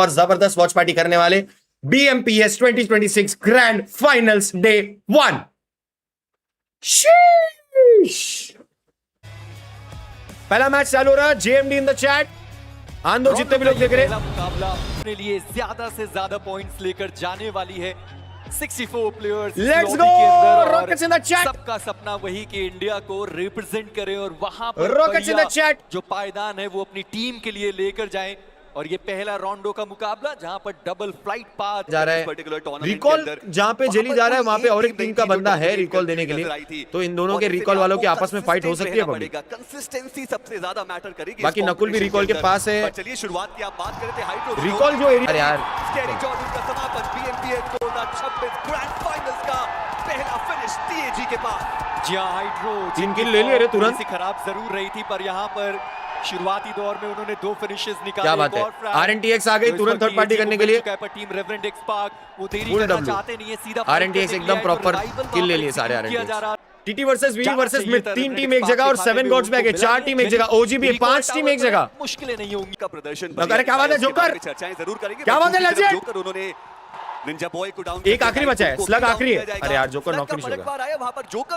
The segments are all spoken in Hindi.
और जबरदस्त वॉच पार्टी करने वाले BMPS 2026 ग्रैंड फाइनल्स डे 1। पहला मैच चालू हो रहा है। JMD in the chat. आंदो जितने भी लोग देख रहे हैं, मुकाबला अपने लिए ज्यादा से ज्यादा पॉइंट्स लेकर जाने वाली है। 64 players let's go rockets in the chat. सबका सपना वही कि इंडिया को रिप्रेजेंट करें और वहां पर रॉकेट्स इन द चैट जो पायदान है वो अपनी टीम के लिए लेकर जाएं। और ये पहला राउंडो का मुकाबला जहां पर डबल फ्लाइट पाथ जा रहा है। रिकॉल जहां पे जेली जा रहा है वहां पे और एक टीम का बंदा है रिकॉल देने के लिए, तो इन दोनों के रिकॉल वालों के आपस में फाइट हो सकती है। पब्लिक कंसिस्टेंसी सबसे ज्यादा मैटर करेगी। बाकी नकुल भी रिकॉल के पास है। चलिए शुरुआत की आप बात करते हैं हाइड्रो रिकॉल जो एरिया, अरे यार स्कैरी जॉर्डन का समापन BMPS 2026 ग्रैंड फाइनल्स का पहला फिनिश TAG के पास। जी हां, हाइड्रो 3 किल ले लिए रे तुरंत। खराब जरूर रही थी पर यहां पर शुरुआती दौर में उन्होंने 2 फिनिशेस निकाले। क्या बात है। RNTX आ गई तुरंत थर्ड पार्टी करने के लिए। टीम रेवरेंड एक्सपार्क वो देरी करना चाहते नहीं है, सीधा RNTX एकदम प्रॉपर किल ले लिए सारे RNTX। TT versus V versus mid, 3 team एक जगह और 7 गॉड्स बैक है, 4 टीम एक जगह, OG भी 5 टीम एक जगह। मुश्किलें नहीं होंगी का प्रदर्शन। अरे क्या बात है जोकर, चर्चाएं जरूर करेंगे। क्या बात है लेजेंड। जोकर उन्होंने निंजा बॉय को डाउन, एक आखिरी बचा है, स्लग आखिरी है। अरे यार जोकर नॉक फिनिश होगा। आया वहां पर जोकर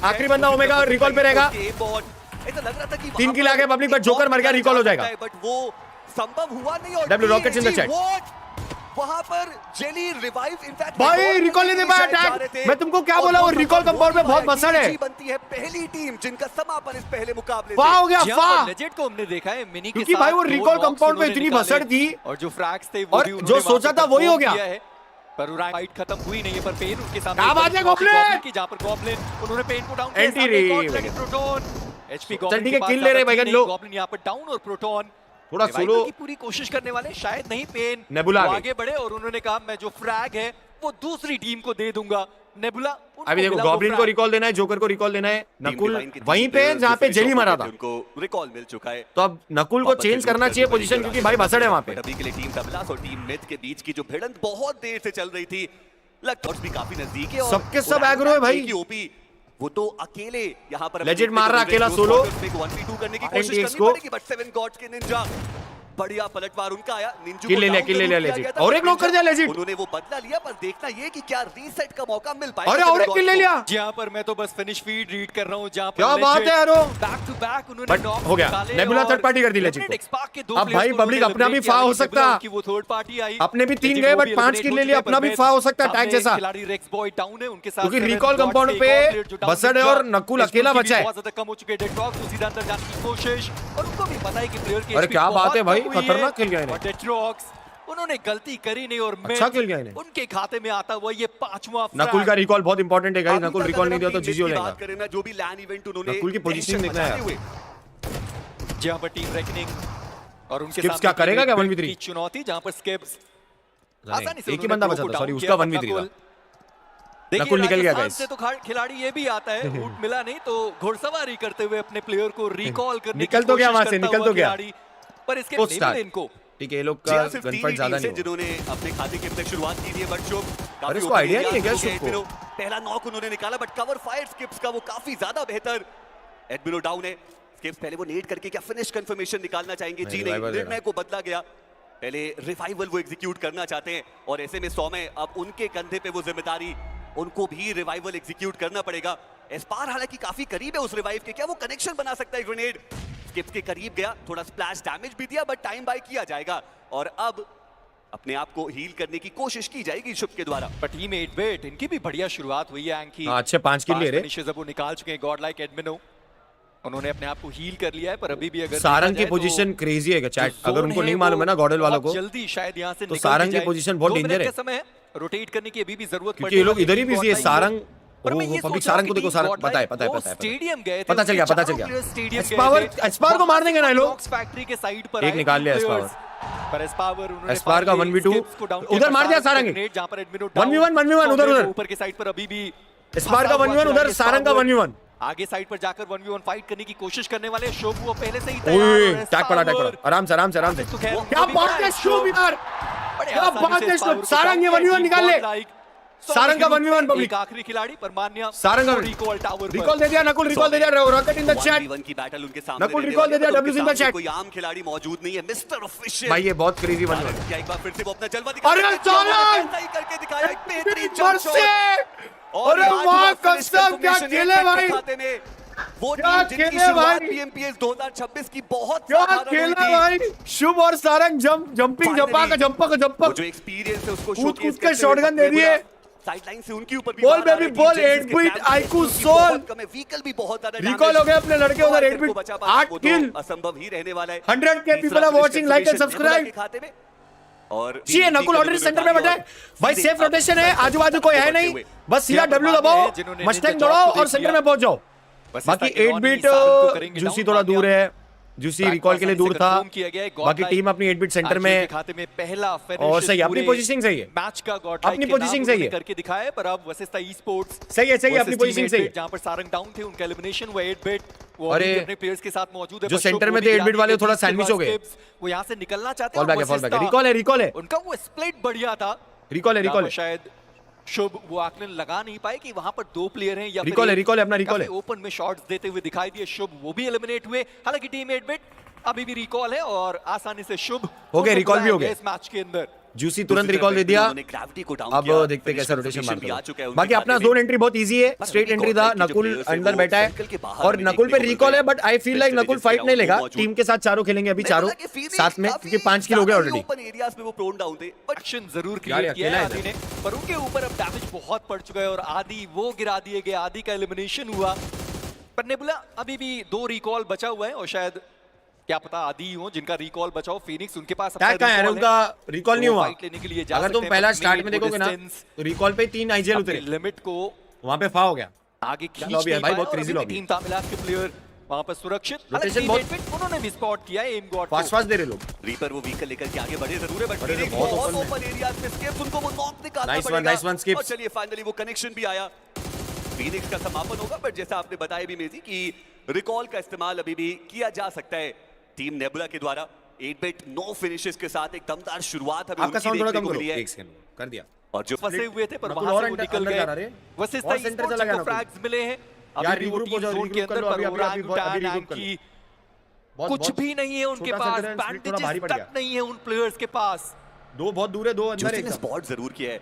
आखिरी बंदा ओमेगा और रिकॉल पे रहेगा। ऐसा लग रहा था कि 3 किल आ गए पब्लिक, बट जोकर मर गया, रिकॉल हो जाएगा। बट वो संभव हुआ नहीं। और W rockets in the chat. वहां पर जेली रिवाइव इनफैक्ट भाई रिकॉल नहीं दे पाया अटैक। मैं तुमको क्या बोला, वो रिकॉल कंपाउंड में बहुत बसड़ है। बनती है पहली टीम जिनका समापन इस पहले मुकाबले वाह हो गया वाह। लेजेंड को हमने देखा है मिनी के क्योंकि भाई वो रिकॉल कंपाउंड में इतनी बसड़ थी और जो फ्रैग्स थे वो और जो सोचा था वही हो गया। पर फाइट खत्म हुई नहीं है, पर पेन उनके सामने क्या बात है गॉब्लिन की, जहां पर गॉब्लिन उन्होंने पेन को डाउन एंटी रे प्रोटोन HP चल ठीक है, किल ले रहे भाई लोग। गॉब्लिन यहां पर डाउन और प्रोटोन थोड़ा सोलो की पूरी कोशिश करने वाले, शायद नहीं पेन नेबुला आगे बढ़े और उन्होंने कहा मैं जो फ्रैग है वो दूसरी टीम को दे दूंगा। नेबुला अभी देखो गॉब्लिन को रिकॉल देना है, जोकर को रिकॉल देना है, नकुल वहीं पे जहां पे जेली मारा था उनको रिकॉल मिल चुका है। तो अब नकुल को चेंज करना चाहिए पोजीशन, क्योंकि भाई बसड़ है वहां पे। अभी के लिए टीम तबलास और टीम मिथ के बीच की जो भिड़ंत बहुत देर से चल रही थी, लगभग भी काफी नजदीक है और सबके सब एग्रो है भाई। ओपी वो तो अकेले यहाँ पर लेजेंड मार रहा अकेला सोलो 1v2 करने की कोशिश करनी पड़ेगी, बट 7 गॉड्स के निंजा बढ़िया पलटवार उनका आया। निंजू किल ले लिया लेजेंड और एक नॉक कर दिया लेजेंड। उन्होंने वो बदला लिया, पर देखना ये कि क्या रीसेट का मौका मिल पाएगा। अरे और एक किल ले लिया। जहां पर मैं तो बस फिनिश फीड रीड कर रहा हूं, जहां पर क्या बात है यारो, बैक टू बैक उन्होंने नॉक हो गया। नेबुला थर्ड पार्टी कर दी लेजेंड को। अब भाई पब्लिक अपना भी फा हो सकता है, वो थर्ड पार्टी आई, अपने भी 3 गए बट 5 किल ले लिया, अपना भी फा हो सकता है टैग जैसा। खिलाड़ी रेक्स बॉय डाउन है, उनके साथ क्योंकि रिकॉल कंपाउंड पे बसड़ है और नकुल अकेला बचा है। बहुत ज्यादा कम हो चुके हैं। डेट्रॉक्स तो सीधा अंदर जाने की कोशिश, और उनको भी पता है कि प्लेयर की अरे क्या बात है भाई, खतरनाक खेल गया इन्हें। डेट्रॉक्स उन्होंने गलती करी नहीं और अच्छा खेल गया इन्हें। उनके खाते में आता हुआ ये 5वां नकुल का रिकॉल बहुत इंपॉर्टेंट है गाइस। नकुल रिकॉल नहीं दिया तो जीजी हो जाएगा। जो भी लैंड इवेंट उन्होंने नकुल की पोजीशन देखना है, जहां पर टीम रेकनिंग और उनके सामने क्या करेगा क्या 1v3 चुनौती, जहां पर स्किप्स आसानी से एक ही बंदा बचा था, सॉरी उसका 1v3 था। नकुल निकल गया गाइस। से तो खिलाड़ी ये भी आता है, ऊंट मिला नहीं तो घुड़सवारी करते हुए अपने प्लेयर को रिकॉल करने निकल तो गया वहां से, निकल तो गया, पर इसके नहीं इनको ठीक है। ये लोग का गन फाइट ज्यादा नहीं, जिन्होंने अपने खाते की अपने शुरुआत की थी, बट शुभ अरे इसको आईडिया नहीं है क्या शुभ को। पहला नॉक उन्होंने निकाला, बट कवर फायर स्किप्स का वो काफी ज्यादा बेहतर। एडमिनो डाउन है, स्किप्स पहले वो नेड करके क्या फिनिश कंफर्मेशन निकालना चाहेंगे, जी नहीं, निर्णय को बदला गया। पहले रिवाइवल वो एग्जीक्यूट करना चाहते हैं और ऐसे में सौम्य अब उनके कंधे पे वो जिम्मेदारी, उनको भी रिवाइवल एग्जीक्यूट करना पड़ेगा। एस्पार हालांकि काफी करीब है उस रिवाइव के, क्या वो कनेक्शन बना सकता है ग्रेनेड? स्किप्स के करीब गया, थोड़ा स्प्लैश डैमेज भी दिया, बट टाइम बाय किया जाएगा और अब अपने आप को हील करने की कोशिश की जाएगी शुभ के द्वारा। पर टीम 8 बिट इनकी भी बढ़िया शुरुआत हुई है। एंकी अच्छे 5 किल ले रहे, फिनिशेस अब वो निकाल चुके हैं। गॉड लाइक एडमिनो उन्होंने अपने आप को हील कर लिया है, पर अभी भी अगर सारंग की पोजीशन क्रेजी है चैट, अगर उनको नहीं मालूम है ना गॉडल वालों को, जल्दी शायद यहां से तो सारंग की पोजीशन बहुत डेंजर है। समय रोटेट करने की अभी भी जरूरत पड़ती है, ये लोग इधर ही बिजी है। सारंग पब्लिक सारंग को देखो, सारंग पता है स्टेडियम गए थे, पता चल गया। एस्पावर को मार देंगे ना ये लोग। फैक्ट्री के साइड पर एक निकाल लिया एस्पावर, पर एस्पार का 1v2 उधर मार दिया सारंग। 1v1 उधर ऊपर के साइड पर अभी भी एस्पार का 1v1 उधर, सारंग का 1v1 आगे साइड पर जाकर 1v1 फाइट करने की कोशिश करने वाले शोभ वो पहले से ही तैयार। टैग पड़ा आराम से। क्या बात है शुभ यार, क्या बात है शुभ। सारंग ये 1v1 निकाल ले, सारंग का 1v1 पब्लिक। एक आखिरी खिलाड़ी पर मान्या सारंग का रिकॉल टावर पर। रिकॉल दे दिया नकुल, रिकॉल दे दिया rocket in the chat. 1v1 की बैटल उनके सामने नकुल रहने रिकॉल दे वाली है, दिया पर डब्ल्यू इन द उनके चैट। सामने कोई आम खिलाड़ी मौजूद नहीं है। मिस्टर ऑफिशियल भाई ये बहुत क्रेजी बन रहा है। क्या एक बार फिर से वो अपना जलवा दिखा अरे सारंग! सही करके दिखाया एक बेहतरीन मर जंप से! शॉट। अरे वाह कसम, क्या खेले भाई, वो क्या टीम जिनकी खेले शुरुआत भाई! बीएमपीएस 2026 की बहुत क्या साधारण हुई खेला थी। भाई, शुभ और सारंग जंपिंग जंपा का वो जो एक्सपीरियंस है उसको कूद शोकेस के शॉटगन दे दिए। साइडलाइन से उनके ऊपर भी बोल बाल आ बेबी रहे थे, बोल, जेम्स 8 के बीट damage आईकू उनकी सोल बहुत कम है, व्हीकल भी बहुत ज्यादा रिकॉल हो गया अपने लड़के उधर 8 बीट 8 किल असंभव ही रहने वाला है। 100K people are watching, like and subscribe। खाते में और जी नकुल ऑलरेडी सेंटर में बैठा है भाई, सेफ रोटेशन है, आजू बाजू कोई है नहीं, बस सीधा डब्ल्यू दबाओ, मस्टैंग दौड़ाओ और सेंटर में पहुंच जाओ। बाकी 8 बीट जूसी थोड़ा दूर है, जूसी रिकॉल के लिए दूर था, बाकी टीम अपनी 8 बीट सेंटर में खाते में पहला और सही अपनी पोजीशनिंग सही है, मैच का गॉड अपनी पोजीशनिंग सही है करके दिखाया है। पर अब वशिष्ठा ई-स्पोर्ट्स सही है अपनी पोजीशनिंग सही है। जहां पर सारंग डाउन थे, उनका एलिमिनेशन हुआ 8 बीट, वो अरे अपने प्लेयर्स के साथ मौजूद है। जो सेंटर में थे 8 बीट वाले थोड़ा सैंडविच हो गए, वो यहां से निकलना चाहते फॉल बैक है, फॉल बैक है, रिकॉल है उनका वो स्प्लिट बढ़िया था, रिकॉल है शायद शुभ वो आकलन लगा नहीं पाए कि वहां पर 2 प्लेयर हैं या रिकॉल है अपना रिकॉल है, ओपन में शॉट्स देते हुए दिखाई दिए शुभ, वो भी एलिमिनेट हुए। हालांकि टीम 8 बिट अभी भी रिकॉल है और आसानी से शुभ हो गए, रिकॉल भी हो गए इस मैच के अंदर। जूसी तुरंत रिकॉल दे दिया। अब देखते कैसा रोटेशन मारता है। बाकी अपना जोन एंट्री बहुत इजी है, स्ट्रेट एंट्री था, नकुल अंदर बैठा है और नकुल पे रिकॉल है, but I feel like Nakul fight नहीं लेगा, टीम के साथ चारों खेलेंगे अभी, चारों साथ में, क्योंकि 5 किल हो गए ऑलरेडी। ओपन एरियाज में वो प्रोन डाउन थे, एक्शन जरूर क्रिएट किया है आदि ने, पर उनके ऊपर अब डैमेज बहुत पड़ चुका है और आदि वो गिरा दिए गए, आदि का एलिमिनेशन हुआ। पर नेबुला अभी भी 2 रिकॉल बचा हुआ है और शायद क्या पता आदि हो जिनका रिकॉल बचाओ। फिनिक्स उनके पास क्या है, उनका रिकॉल नहीं हुआ। लेने के लिए अगर तुम पहला स्टार्ट में देखोगे ना तो रिकॉल पे 3 आईजीएल उतरे, लिमिट को वहां पे फा हो गया, आगे खींच लॉबी है भाई, बहुत क्रेजी लॉबी। टीम तामिलास के प्लेयर वहां पर सुरक्षित, रोटेशन बहुत उन्होंने भी स्पॉट किया एम गॉड फास्ट दे रहे लोग। रीपर वो व्हीकल लेकर के आगे बढ़े जरूर है, बट अरे फिनिक्स बहुत बहुत open ओपन एरियाज में स्केप्स, उनको वो नॉक निकालना Nice one, पड़ेगा। nice one, skips। और चलिए फाइनली वो कनेक्शन भी आया, फिनिक्स का समापन होगा। बट जैसा आपने बताया भी मेजी कि रिकॉल का इस्तेमाल अभी भी किया जा सकता है टीम नेबुला के द्वारा। 8 बिट 9 फिनिशेस के साथ एक दमदार शुरुआत हमें आपका उनकी साउंड थोड़ा देखने कम को करो, मिली है। एक सेकंड कर दिया। और जो फंसे हुए थे पर नकुल वहां और से वो निकल अंदर जा रहा रे, गए। वशिष्ठा और सेंटर चला गया को नकुल। फ्रैग्स मिले हैं यार अभी भी वो रिग्रुप हो टीम जाओ, जोन के रिग्रुप कर अंदर, लो, पर अभी ओरांगुटान रिग्रुप कर लो। की बहुत कुछ भी नहीं है उनके छोटा सा पास, ग्रेनेड स्प्लिट थोड़ा बैंडेजेस भारी पड़ गया। तक नहीं है उन प्लेयर्स के पास। 2 बहुत दूर है, 2 अंदर जूसी ने है। स्पॉट जरूर किया है,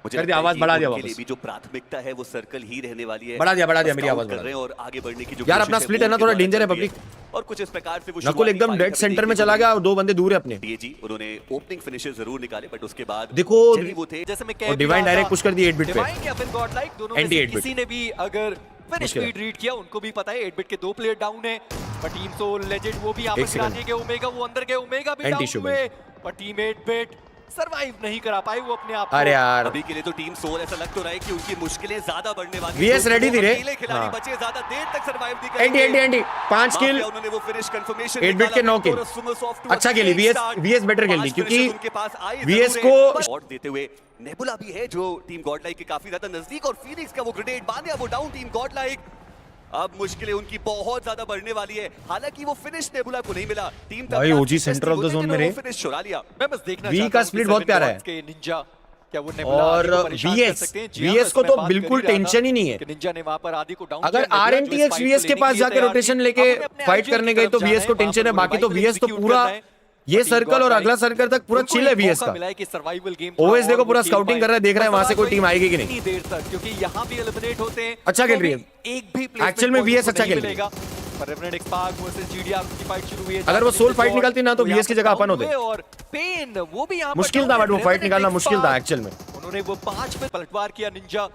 मुझे कर दिया, लगता है आवाज कि बढ़ा दिया उनके वापस। लिए भी जो प्राथमिकता है वो सर्कल ही रहने वाली है। बढ़ा दिया मेरी आवाज कर बढ़ा रहे हैं और आगे बढ़ने की जो यार कोशिश अपना स्प्लिट है ना, वो थोड़ा उनके डेंजर है द्वारा चल रही पब्लिक। और कुछ इस प्रकार से वो नकुल शुरुआती एकदम फाइट डेड हमें सेंटर में देखने को चला गया मिली। और 2 बंदे दूर है अपने। जी उन्होंने ओपनिंग फिनिशेस जरूर निकाले, बट उसके बाद देखो जब ही वो थे जैसे मैं और डिवाइन डायरेक्ट पुश कर दिए 8 बिट पे, डिवाइन या फिर गॉड लाइक दोनों में Anti से 8 bit। किसी ने भी अगर फिनिश मुश्किल है। स्पीड रीड किया, उनको भी पता है 8 बिट के 2 प्लेयर डाउन है। पर टीम सोल लेजेंड वो भी यहां एक पर गिरा सेकंड। दिए गए, ओमेगा वो अंदर गए, ओमेगा भी Anti डाउन शुभ हुए, पर टीम 8 बिट सरवाइव नहीं करा पाई वो अपने आप को। अरे यार अभी के लिए तो टीम सोल ऐसा लग तो रहा है कि उनकी मुश्किलें ज्यादा बढ़ने वाली VS ready थी रे। अकेले खिलाड़ी हाँ। बचे, ज्यादा देर तक सर्वाइव नहीं एंटी 5 किल, उन्होंने वो फिनिश कंफर्मेशन 8 बिट के 9 किल। अच्छा खेली VS बेटर खेल दी, क्योंकि VS को शॉट देते हुए नेबुला भी है जो टीम गॉडलाइक के काफी ज्यादा नजदीक, और फिनिक्स का वो ग्रेनेड बांधा वो डाउन टीम गॉडलाइक। अब मुश्किलें उनकी बहुत ज्यादा बढ़ने वाली है, हालांकि वो फिनिश नेबुला को नहीं मिला। टीम भाई OG centre of the zone में रे, फिनिश चुरा लिया। मैं बस देखना V चाहता का हूं कि स्प्लिट बहुत 7 प्यारा है। गॉड्स के निंजा क्या वो नेबुला और आदि को परेशान कर VS सकते हैं? जी हाँ, VS को मैं तो बात कर बिल्कुल ही रहा था टेंशन ही नहीं है। कि निंजा ने वहां पर आदि को डाउन अगर किया, नेबुला जो RNTX इस फाइट VS को के लेने पास लिए जाके तैयार रोटेशन थी, लेके अपने फाइट IGL करने की गई तरफ तो जा VS रहे को हैं, टेंशन है, वहां बाकी पर तो revival VS तो execute पूरा करना है। ये टीम सर्कल और गॉडलाइक अगला सर्कल तक पूरा उनको चिल है एक VS मौका का। मिला है कि सर्वाइवल गेम OS देखो पूरा स्काउटिंग कर रहा है, देख रहा है वहां से कोई टीम आएगी कि नहीं। इतनी देर तक, क्योंकि यहाँ भी एलिमिनेट होते हैं, अच्छा खेल तो रही है। भी एक भी placement Actual में point VS उनको अच्छा नहीं खेल रही है। मिलेगा। पर रेवेनेंट एक्सपार्क वर्सेस GDR की फाइट शुरू हुई है। अगर वो सोल फाइट निकालती ना तो वो यहाँ VS की पर जगह down अपन होते। हुए और पेन वो भी यहाँ पर मुश्किल down था, है। बट वो फाइट रेवेनेंट निकालना मुश्किल था एक्सपार्क, एक्चुअल में। उन्होंने वो 5 पे पलटवार किया Ninja.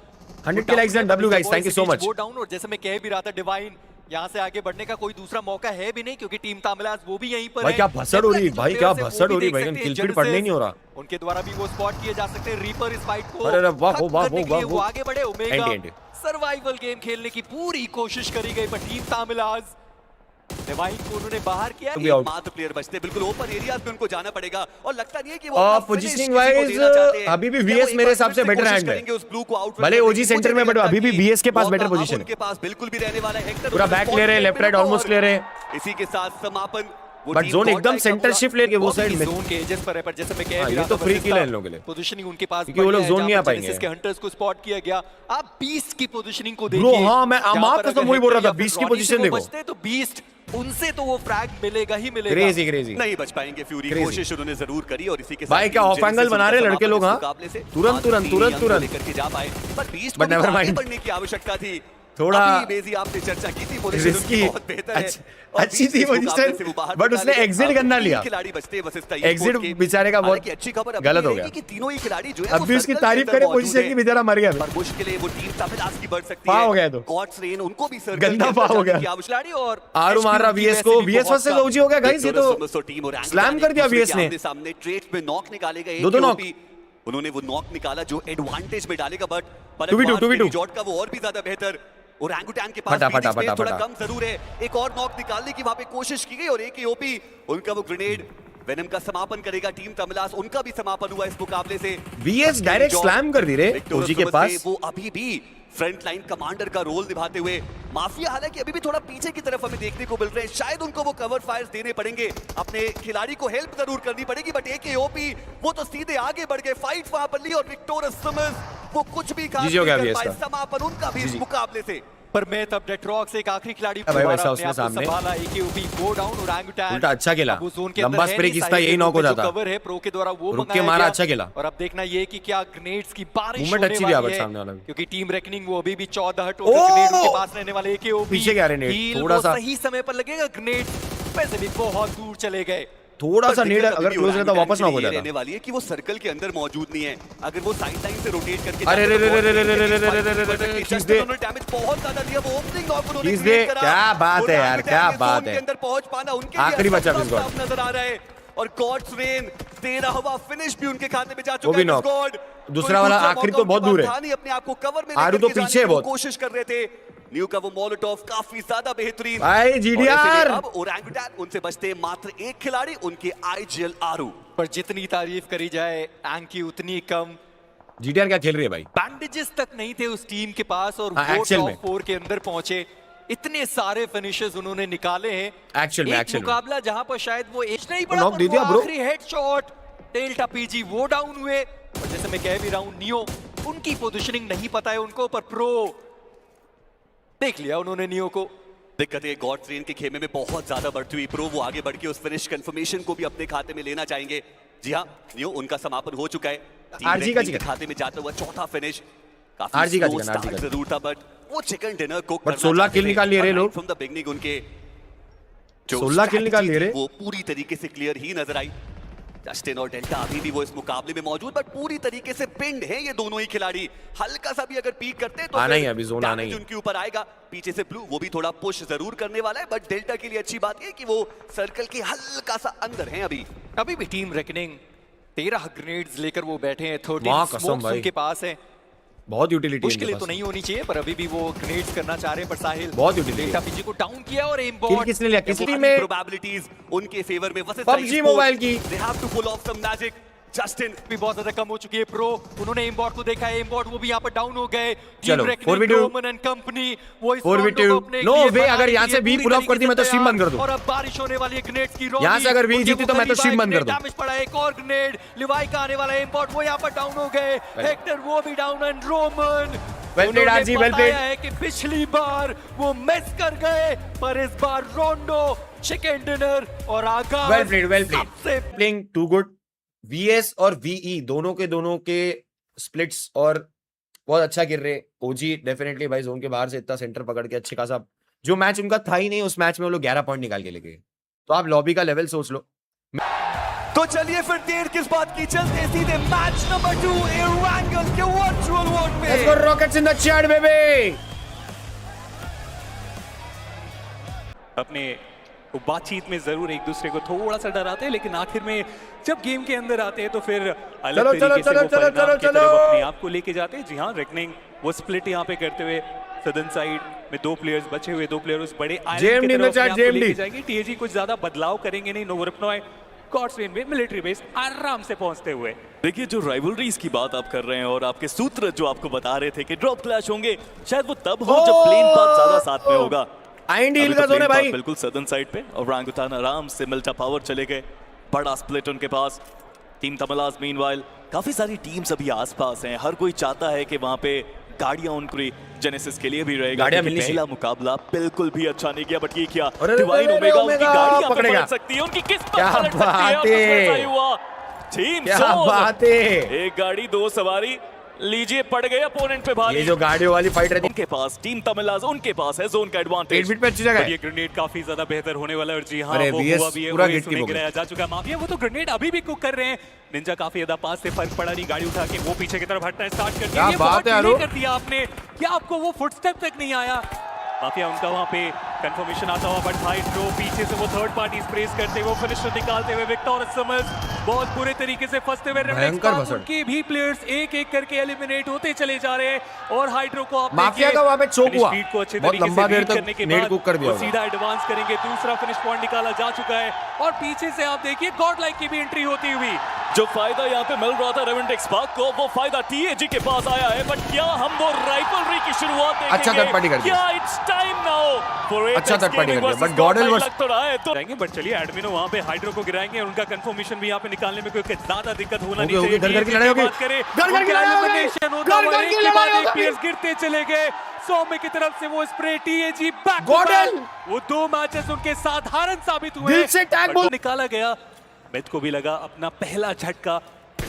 100 likes and W guys, thank you so much। वो डाउन, और जैसे मैं कह भी रहा था डिवाइन यहाँ से आगे बढ़ने का कोई दूसरा मौका है भी नहीं, क्योंकि टीम तामिलास वो भी यहीं पर भाई है। क्या भसड़ हो रही है, भाई क्या वो भसड़ भी हो रही है, देख भाई सकते हैं, किल फीड जड़ पढ़ने से ही नहीं हो रहा। उनके द्वारा भी वो स्पॉट किए जा सकते हैं। रीपर इस फाइट को अरे अरे वाह, खत्म वाह, करने के वाह, लिए वो वाह। आगे बढ़े। Omega anti. सर्वाइवल गेम खेलने की पूरी कोशिश करी गई, पर टीम तामिलास डिवाइन को उन्होंने बाहर किया। मात्र प्लेयर बचते, बिल्कुल ओपन एरियाज में उनको जाना पड़ेगा, और लगता नहीं है कि वो अपना पोजीशनिंग finish किसी को वाइज देना चाहते हैं। अभी भी क्या वो VS एक मेरे बार हिसाब फिर से से बेटर कोशिश हैंड करेंगे उस blue को out है। भले करने OG की? सेंटर मुझे में, बट नहीं अभी भी लगता VS के पास कि बेटर मौका पोजीशन है। उनके पास बिल्कुल भी रहने वाला है। हेक्टर पूरा उन्होंने बैक ले रहे, spot लेफ्ट राइट किया, ऑलमोस्ट ले रहे। इसी के साथ समापन बट जोन एकदम सेंटर शिफ्ट लेके वो साइड में जोन के एजेस पर है, पर जैसे मैं कह ये तो फ्री किल है इन लोगों के लिए, पोजीशनिंग उनके पास क्योंकि वो लोग जोन नहीं आ पाएंगे। इसके हंटर्स को स्पॉट किया गया। आप बीस्ट की पोजीशनिंग को ब्रो, देखिए। हां मैं मां कसम वही बोल रहा था, बीस्ट की पोजीशन देखो। बचते तो बीस्ट उनसे तो वो फ्रैग मिलेगा ही मिलेगा। क्रेजी नहीं बच पाएंगे फ्यूरी, कोशिश उन्होंने जरूर करी और इसी के साथ भाई क्या ऑफ एंगल बना रहे लड़के लोग। हां तुरंत करके जा पाए, पर बीस्ट बट नेवर माइंड, बढ़ने की आवश्यकता थी। थोड़ा बेजी आपने चर्चा की थी, रिस्की, बहुत बेहतर है, अच्छी थी पोजीशन, बट उसने एग्जिट करना लिया। खिलाड़ी बचते बस इसका एग्जिट बेचारे का बहुत अच्छी खबर गलत हो गया कि तीनों ही खिलाड़ी जो है अब भी उसकी तारीफ करे पोजीशन की, बेचारा मर गया। पर मुश्किलें वो टीम तमिलास की बढ़ सकती है। फा हो गया तो गॉड्स रेन उनको भी सर्कल गंदा फा हो गया। खिलाड़ी और आरू मार रहा वीएस को, वीएस फर्स्ट से ओजी हो गया गाइस। ये तो टीम और स्लैम कर दिया वीएस ने, सामने ट्रेड में नॉक निकाले गए, दो नॉक उन्होंने वो नॉक निकाला जो एडवांटेज में डालेगा, बट 2v2 जॉट का वो और भी ज्यादा बेहतर। और ओरंगुटान के पास थोड़ा कम जरूर है, एक और नॉक निकालने की वहां पे कोशिश की गई और एक ओपी उनका वो ग्रेनेड वेनम का समापन करेगा टीम तमिलास, उनका भी समापन हुआ इस मुकाबले से। वीएस डायरेक्ट स्लैम कर दी रे ओजी के पास। वो अभी भी फ्रंट लाइन कमांडर का रोल निभाते हुए, माफिया हालांकि अभी भी थोड़ा पीछे की तरफ हमें देखने को मिल रहे हैं, शायद उनको वो कवर फायर्स देने पड़ेंगे, अपने खिलाड़ी को हेल्प जरूर करनी पड़ेगी, बट एक ओपी वो तो सीधे आगे बढ़ गए, फाइट वहां पर ली और विक्टोरियस सिमंस वो कुछ भी खास नहीं कर पाए, समापन उनका भी इस मुकाबले से। पर मैं तब डेट्रॉक्स एक आखिरी खिलाड़ी भाई वैसा उसने सामने एकेओपी गो डाउन और ओरंगुटान उल्टा अच्छा खेला, लंबा स्प्रे किसका यही नॉक हो जाता, कवर है प्रो के द्वारा वो रुक के मारा, अच्छा खेला। और अब देखना ये कि क्या ग्रेनेड्स की बारिश होने होने वाली है, सामने वाला क्योंकि टीम रेकनिंग वो अभी भी 14 टोटल ग्रेनेड उनके पास रहने वाले एकेओपी पीछे क्या ग्रेनेड थोड़ा सा सही समय पर लगेगा, ग्रेनेड वैसे भी बहुत दूर चले गए, थोड़ा सा नीड अगर क्लोज रहता वापस ना हो जाता। रहने वाली है कि वो सर्कल के अंदर मौजूद नहीं है, अगर वो साइड लाइन से रोटेट करके अरे रे रे रे रे रे रे रे रे खींच दे, डैमेज बहुत ज्यादा दिया, वो ओपनिंग नॉक उन्होंने खींच दे, क्या बात है यार, क्या बात है, अंदर पहुंच पाना उनके आखिरी बचा इस गॉड नजर आ रहा है, और गॉड्स रेन 13वां फिनिश भी उनके खाते में जा चुका है। गॉड दूसरा वाला आखिरी तो बहुत दूर है, अपने आप को कवर में आरू तो पीछे बहुत कोशिश कर रहे थे, न्यू का वो मोलोटोव काफी ज्यादा बेहतरीन। भाई जीडीआर अब ओरंगुटान उनसे बचते मात्र एक खिलाड़ी, उनके आईजीएल आरू। पर जितनी तारीफ करी जाए एंकी उतनी कम। जीडीआर क्या खेल रही है भाई, बैंडेजेस तक नहीं थे उस टीम के पास और वो टॉप 4 के अंदर पहुंचे, इतने सारे फिनिशेस उन्होंने निकाले हैं एक्चुअल में मुकाबला जहां पर शायद वो एज नहीं पड़ा, नॉक दे दिया ब्रो, आखिरी हेडशॉट डेल्टा पीजी वो डाउन हुए। और जैसे मैं कह भी रहा हूं नियो उनकी पोजीशनिंग नहीं पता है उनको, पर प्रो देख लिया उन्होंने नियो को। दिक्कत है गॉड ट्रेन के खेमे में बहुत ज्यादा बढ़ती हुई, प्रो वो आगे बढ़ के उस फिनिश कंफर्मेशन को भी अपने खाते में लेना चाहेंगे। जी हाँ, नियो उनका समापन हो चुका है, आरजी का चिकन खाते में जाता हुआ चौथा फिनिश, काफी आरजी का चिकन जरूर था, बट वो चिकन डिनर कुक बट 16 किल निकाल लिए रे लोग फ्रॉम द बिगनिंग, उनके 16 किल निकाल लिए रे, वो पूरी तरीके से क्लियर ही नजर आई। जस्टिन और डेल्टा अभी भी वो इस मुकाबले में मौजूद, बट पूरी तरीके से पिंड है ये दोनों ही खिलाड़ी, हल्का सा भी अगर पीक करते हैं तो आना ही अभी जोन आना ही उनके ऊपर आएगा। पीछे से ब्लू वो भी थोड़ा पुश जरूर करने वाला है, बट डेल्टा के लिए अच्छी बात है कि वो सर्कल के हल्का सा अंदर हैं। अभी भी टीम रेकनिंग 13 ग्रेनेड्स लेकर वो बैठे हैं, 13 स्मोक्स उनके पास है, बहुत यूटिलिटी मुश्किल तो नहीं होनी चाहिए, पर अभी भी वो ग्रेनेड्स करना चाह रहे हैं। पर साहिल बहुत यूटिलिटी, डेल्टा पीजी को डाउन किया और एम्बॉट किसने लिया, किसी में प्रोबेबिलिटीज उनके फेवर में, पबजी मोबाइल की, they have to pull off some magic. Justin भी बहुत ज्यादा कम हो चुकी है, प्रो उन्होंने एम्बॉट को देखा है, एम्बॉट वो भी यहाँ पर डाउन हो गए। चलो 4v2 एंड कंपनी वो इस 4v2 नो वे, अगर यहाँ से बी पुल ऑफ कर दी मैं तो स्ट्रीम बंद कर दूं, और अब बारिश होने वाली है ग्रेनेड्स की, यहाँ से अगर बी जीती तो मैं तो स्ट्रीम बंद कर दूं। डैमेज पड़ा, एक और ग्रेनेड लिवाई का आने वाला है, एम्बॉट वो यहाँ पर डाउन हो गए, हेक्टर वो भी down, and Roman well played RG, well played है कि पिछली बार वो मिस कर गए, पर इस बार रोंडो चिकन डिनर और Aagaz well played playing too good. VS और वीई दोनों के स्प्लिट्स और बहुत अच्छा गिर रहे। ओजी डेफिनेटली भाई जोन के बाहर से इतना सेंटर पकड़ के अच्छे खासा, जो मैच उनका था ही नहीं उस मैच में वो लोग 11 पॉइंट निकाल के लेके, तो आप लॉबी का लेवल सोच लो। तो चलिए फिर देर किस बात की, चलते सीधे मैच नंबर 2 एरांगल के वर्चुअल वर्ल्ड में। Let's go rockets in the chat baby. अपने बातचीत में जरूर एक दूसरे को थोड़ा सा डराते हैं, लेकिन आखिर में जब गेम के अंदर आते हैं तो फिर अलग तरीके से वो परिणाम की तरफ अपने आप को लेके जाते हैं। जी हाँ, रेकनिंग वो स्प्लिट यहाँ पे करते हुए सदर्न साइड में 2 प्लेयर्स बचे हुए, 2 प्लेयर उस बड़े आइलैंड की तरफ लेके जाएंगे। टीएजी कुछ ज्यादा बदलाव करेंगे नहीं, नोवरपनॉय गॉड्स रेन में मिलिट्री बेस आराम से पहुंचते हुए। देखिए जो राइवलरीज की बात आप कर रहे हैं और आपके सूत्र जो आपको बता रहे थे कि ड्रॉप क्लैश होंगे, शायद वो तब हो जब प्लेन पाथ ज्यादा साथ में होगा। आइन डील अभी का तो जोन है plane भाई। path बिल्कुल सदर्न साइड पे और ओरंगुटान आराम से मिल्टा पावर चले गए। बड़ा स्प्लिट उनके पास। टीम तमलाज मीनवाइल काफी सारी टीम्स अभी आसपास हैं। हर कोई चाहता है कि वहां पे गाड़ियां उनकी जेनेसिस के लिए भी रहेगा। गाड़ियां क्योंकि मिलनी पहला मुकाबला बिल्कुल भी अच्छा नहीं किया, बट ये क्या अरे डिवाइन अरे ओमेगा उनकी ओमेगा गाड़ियां पे पकड़ेगा। पलट सकती है, उनकी किस्मत क्या पलट सकती है। बात और कुछ है। वैसा ही हुआ। टीम क्या सोल, बात है। एक गाड़ी दो सवारी, लीजिए पड़ गए अपोनेंट पे भारी। ये जो गाड़ियों वाली फाइट रहती उनके पास टीम तमिलाज, उनके पास है जोन का है एडवांटेज। 8 बिट पे अच्छी जगह ये है। ग्रेनेड काफी ज्यादा बेहतर होने वाला है और जी हाँ अरे वो VS हुआ भी है, पूरा वो गिट्टी सुने हो गया। गिराया जा चुका है। माफिया वो तो ग्रेनेड अभी भी कुक कर रहे हैं। निंजा काफी ज्यादा पास से फर्क पड़ा नहीं, गाड़ी उठा के वो पीछे की तरफ हटना स्टार्ट कर दिया। क्या ये बात बहुत है delay आरो। कर दिया आपने, क्या आपको वो फुटस्टेप तक नहीं आया? माफिया उनका वहां पे कंफर्मेशन आता हुआ, बट हाइड्रो पीछे से वो थर्ड पार्टी स्प्रेस करते हुए फिनिशर निकालते हुए विक्टोर समर्स बहुत बुरे तरीके से फंसते हुए भयंकर भसड़। उनके भी प्लेयर्स एक एक करके एलिमिनेट होते चले जा रहे हैं और हाइड्रो को आप माफिया देखिए, का वहां पे चोक finish हुआ। speed को अच्छे बहुत तरीके लंबा से देर read तक करने के नेट बाद कुक कर दिया वो होगा। सीधा एडवांस करेंगे। दूसरा फिनिश पॉइंट निकाला जा चुका है और पीछे से आप देखिए गॉड लाइक की भी एंट्री होती हुई। जो फायदा यहाँ पे मिल रहा था रेवेंट एक्सपार्क को, वो फायदा टीएजी के पास आया है। बट क्या हम वो राइवलरी की शुरुआत देखेंगे? अच्छा थर्ड पार्टी कर दिया। क्या इट्स टाइम नाउ फॉर अच्छा थर्ड पार्टी कर दिया, बट गॉडल वर्स लग तो रहा है तो जाएंगे, बट चलिए एडमिनो वहां पे हाइड्रो को गिराएंगे और उनका कंफर्मेशन भी यहाँ पे निकालने में कोई ज्यादा दिक्कत होना नहीं होगी, चाहिए। घर-घर की लड़ाई होगी। बात करें, घर-घर की उनका लड़ाई होगी। elimination होता हुआ घर-घर की एक के बाद लड़ाई एक होगी। players गिरते चले गए। सौम्य की तरफ से वो स्प्रे टीएजी बैक गॉडल! वो 2 मैचेस उनके साधारण साबित हुए। दिल से टैग but बोल- वो निकाला गया। मेथ को भी लगा अपना पहला झटका।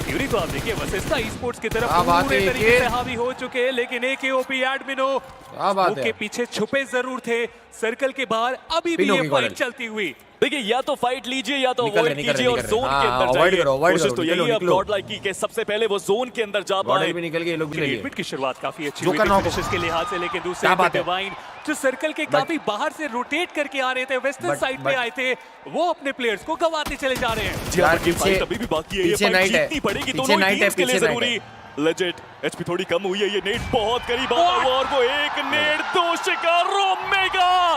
फ्यूरी को आप देखिए वसेस्टा ई-स्पोर्ट्स की तरफ क्या बात पूरे है, तरीके ये- से हावी हो चुके हैं, लेकिन एकेओपी एडमिनो क्या बात है। के पीछे छुपे जरूर थे सर्कल के बाहर। अभी भी पिनो ये की फाइट गॉडल। चलती हुई। देखिए या तो फाइट लीजिए या तो निकल रहे, अवॉइड निकल कीजिए रहे, और निकल रहे। जोन हाँ, के अंदर avoid जाइए। करो, avoid कोशिश करो, तो निकलो, यही है निकलो। गॉड लाइकी के सबसे पहले वो जोन के अंदर जा पाए। गॉडल भी निकल गए, ये लोग भी ले लिए। मिनट की शुरुआत काफी अच्छी जो हुई करना थी होगा। फिनिशेस के लिहाज से, लेकिन दूसरे क्या पे बात है। डिवाइन जो सर्कल के काफी बाहर से रोटेट करके आ रहे थे, वेस्टर्न साइड पे आए थे, वो अपने प्लेयर्स को गंवाते चले जा रहे हैं। जी हाँ, यार, बट ये पीछे- फाइट अभी भी बाकी है। ये पीछे फाइट नाइट है। जीतनी पड़ेगी पीछे दोनों नाइट है, टीम्स के लिए पीछे नाइट जरूरी। लेजेट एचपी थोड़ी कम हुई है। ये नेट बहुत करीब आता हुआ और वो एक नेट दो शिकार omega.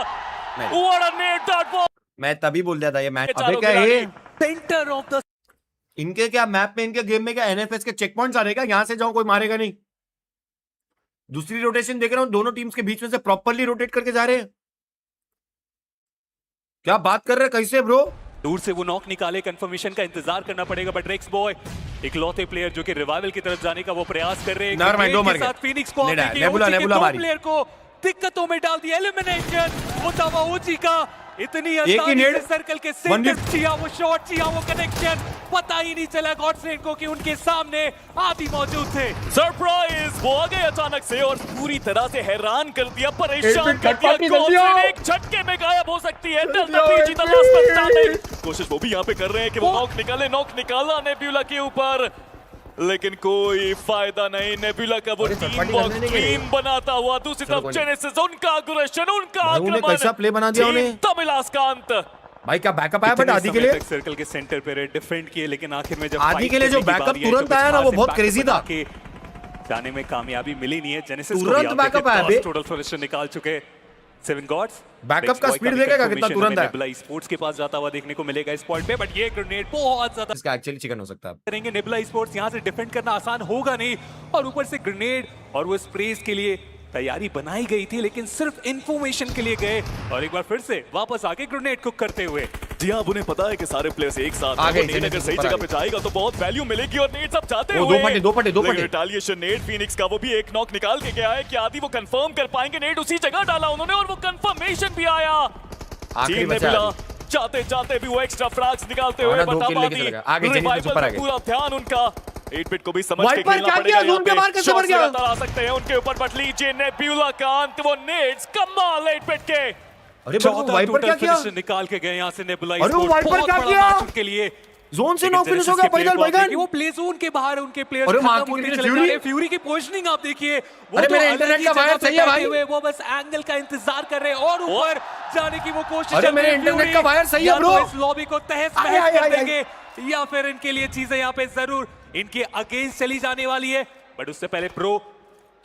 What a net that was. मैं तभी बोल दिया था ये मैच। अबे चारों क्या खिलाड़ी। है सेंटर ऑफ द इनके क्या मैप में, इनके गेम में क्या एनएफएस के चेक पॉइंट्स आ रहे क्या? यहाँ से जाओ कोई मारेगा नहीं। दूसरी रोटेशन देख रहा हूँ, दोनों टीम्स के बीच में से प्रॉपर्ली रोटेट करके जा रहे हैं। क्या बात कर रहे हैं, कैसे ब्रो? दूर से वो नॉक निकाले, कंफर्मेशन का इंतजार करना पड़ेगा, बट रेक्स बॉय इकलौते प्लेयर जो कि रिवाइवल की तरफ जाने का वो प्रयास कर रहे हैं। Never mind, दो ग्रेनेड मर के गए। साथ फिनिक्स को नहीं, देखिए, नेबुला- ओजी के नेबुला दो मारी। प्लेयर को दिक्कतों में डाल दिया। एलिमिनेशन होता हुआ ओजी का इतनी एक ही आसानी नेड, से सर्कल के one सेंटर hit। चिया वो शॉट, चिया वो कनेक्शन, पता ही नहीं चला गॉडस्लेन को कि उनके सामने आदि मौजूद थे। सरप्राइज वो आ गए अचानक से और पूरी तरह से हैरान कर दिया, परेशान एडमिट कर थर्ड पार्टी दिया। कर दिया। गॉडस्लेन एक झटके में गायब हो सकती है। जल्दी आओ, कोशिश वो भी यहाँ पे कर रहे हैं कि वो नॉक निकाला नेब्यूला के ऊपर, लेकिन कोई फायदा नहीं। नेब्यूला का वो अरे, टीम चटपटी बॉक्स करने नहीं गए। टीम बनाता हुआ दूसरी चलो, तरफ कोई नहीं। जेनेसिस, उनका अग्रेशन, उनका भाई, उन्हें आक्रमण। कैसा प्ले बना दिया टीम उन्हें। तमिलास का अंत। भाई क्या बैकअप आया बट इतने आदि के समय लिए। तक सर्कल के सेंटर पे डिफेंड किए, लेकिन आखिर में जब आदि fight के लिए जो करने की बैकअप बारी आई, तुरंत तो आया ना, वो कुछ बहुत खास क्रेजी backup था। बना के जाने में कामयाबी मिली नहीं है। जेनेसिस तुरंत backup आया बे। टोटल फिनिशर निकाल चुके 7 गॉड्स। Backup का speed देखेगा कितना तुरंत है। नेबुला स्पोर्ट्स के पास जाता हुआ देखने को मिलेगा इस पॉइंट पे, बट ये ग्रेनेड बहुत ज्यादा इसका एक्चुअली चिकन हो सकता है। करेंगे। नेबुला स्पोर्ट्स यहां से डिफेंड करना आसान होगा नहीं, और ऊपर से ग्रेनेड और वो स्प्रेस के लिए तैयारी बनाई गई थी, लेकिन सिर्फ इंफॉर्मेशन के लिए गए और एक बार फिर से वापस आके ग्रेनेड कुक करते हुए। जी हाँ, उन्हें पता है कि सारे प्लेयर्स एक साथ आ हैं। गए, वो नेट अगर जेनेसिस सही ऊपर आ जगह गए। पे जाएगा तो बहुत वैल्यू मिलेगी और नेट सब चाहते वो हुए। दो पटे। लेकिन रिटालिएशन नेट फिनिक्स का वो भी एक नॉक निकाल के गया है कि आदि वो कंफर्म कर पाएंगे। नेट उसी जगह डाला उन्होंने और वो कंफर्मेशन भी आया। आखिरी टीम ने बचा मिला, आदि। चाहते चाहते भी वो एक्स्ट्रा फ्रैग्स निकालते हाँ हुए ना, 2 बता किल लेके चला गया। आगे जेनेसिस रिवाइवल ऊपर आ पे गया। पूरा ध्यान उनका। 8 बिट को भी समझ के वाइपर खेलना क्या पड़ेगा। किया? जोन के बाहर कैसे मर गया? आ सकते हैं उनके ऊपर, बट लीजिए नेब्यूला का अंत। वो नेट्स कमाल 8 बिट के। अरे बट वो वाइपर क्या किया? निकाल के गए यहाँ से नेबुला अरे वो स्पोर्ट्स। वाइपर बहुत क्या बड़ा किया? मैच उनके लिए। जोन से लेकिन नॉक फिनिश हो जेनेसिस गया के player पैदल को आप बैगन। देखिए, वो प्ले जोन के बाहर उनके प्लेयर्स अरे माँ खत्म की होते मेरी चले जा फ्यूरी। रहे हैं। फ्यूरी की पोजीशनिंग आप देखिए, वो अरे तो मेरे अलग इंटरनेट ही का जगह वायर पे सही है बैठे भाई। हुए, वो बस एंगल का इंतजार कर रहे हैं और ऊपर जाने की वो कोशिश अरे कर मेरे रहे हैं। इंटरनेट फ्यूरी का वायर सही है या तो ब्रो। इस लॉबी को तहस आय, नहस आय, कर आय, आय। देंगे, या फिर इनके लिए चीजें यहाँ पे जरूर इनके अगेंस्ट चली जाने वाली है। बट उससे पहले प्रो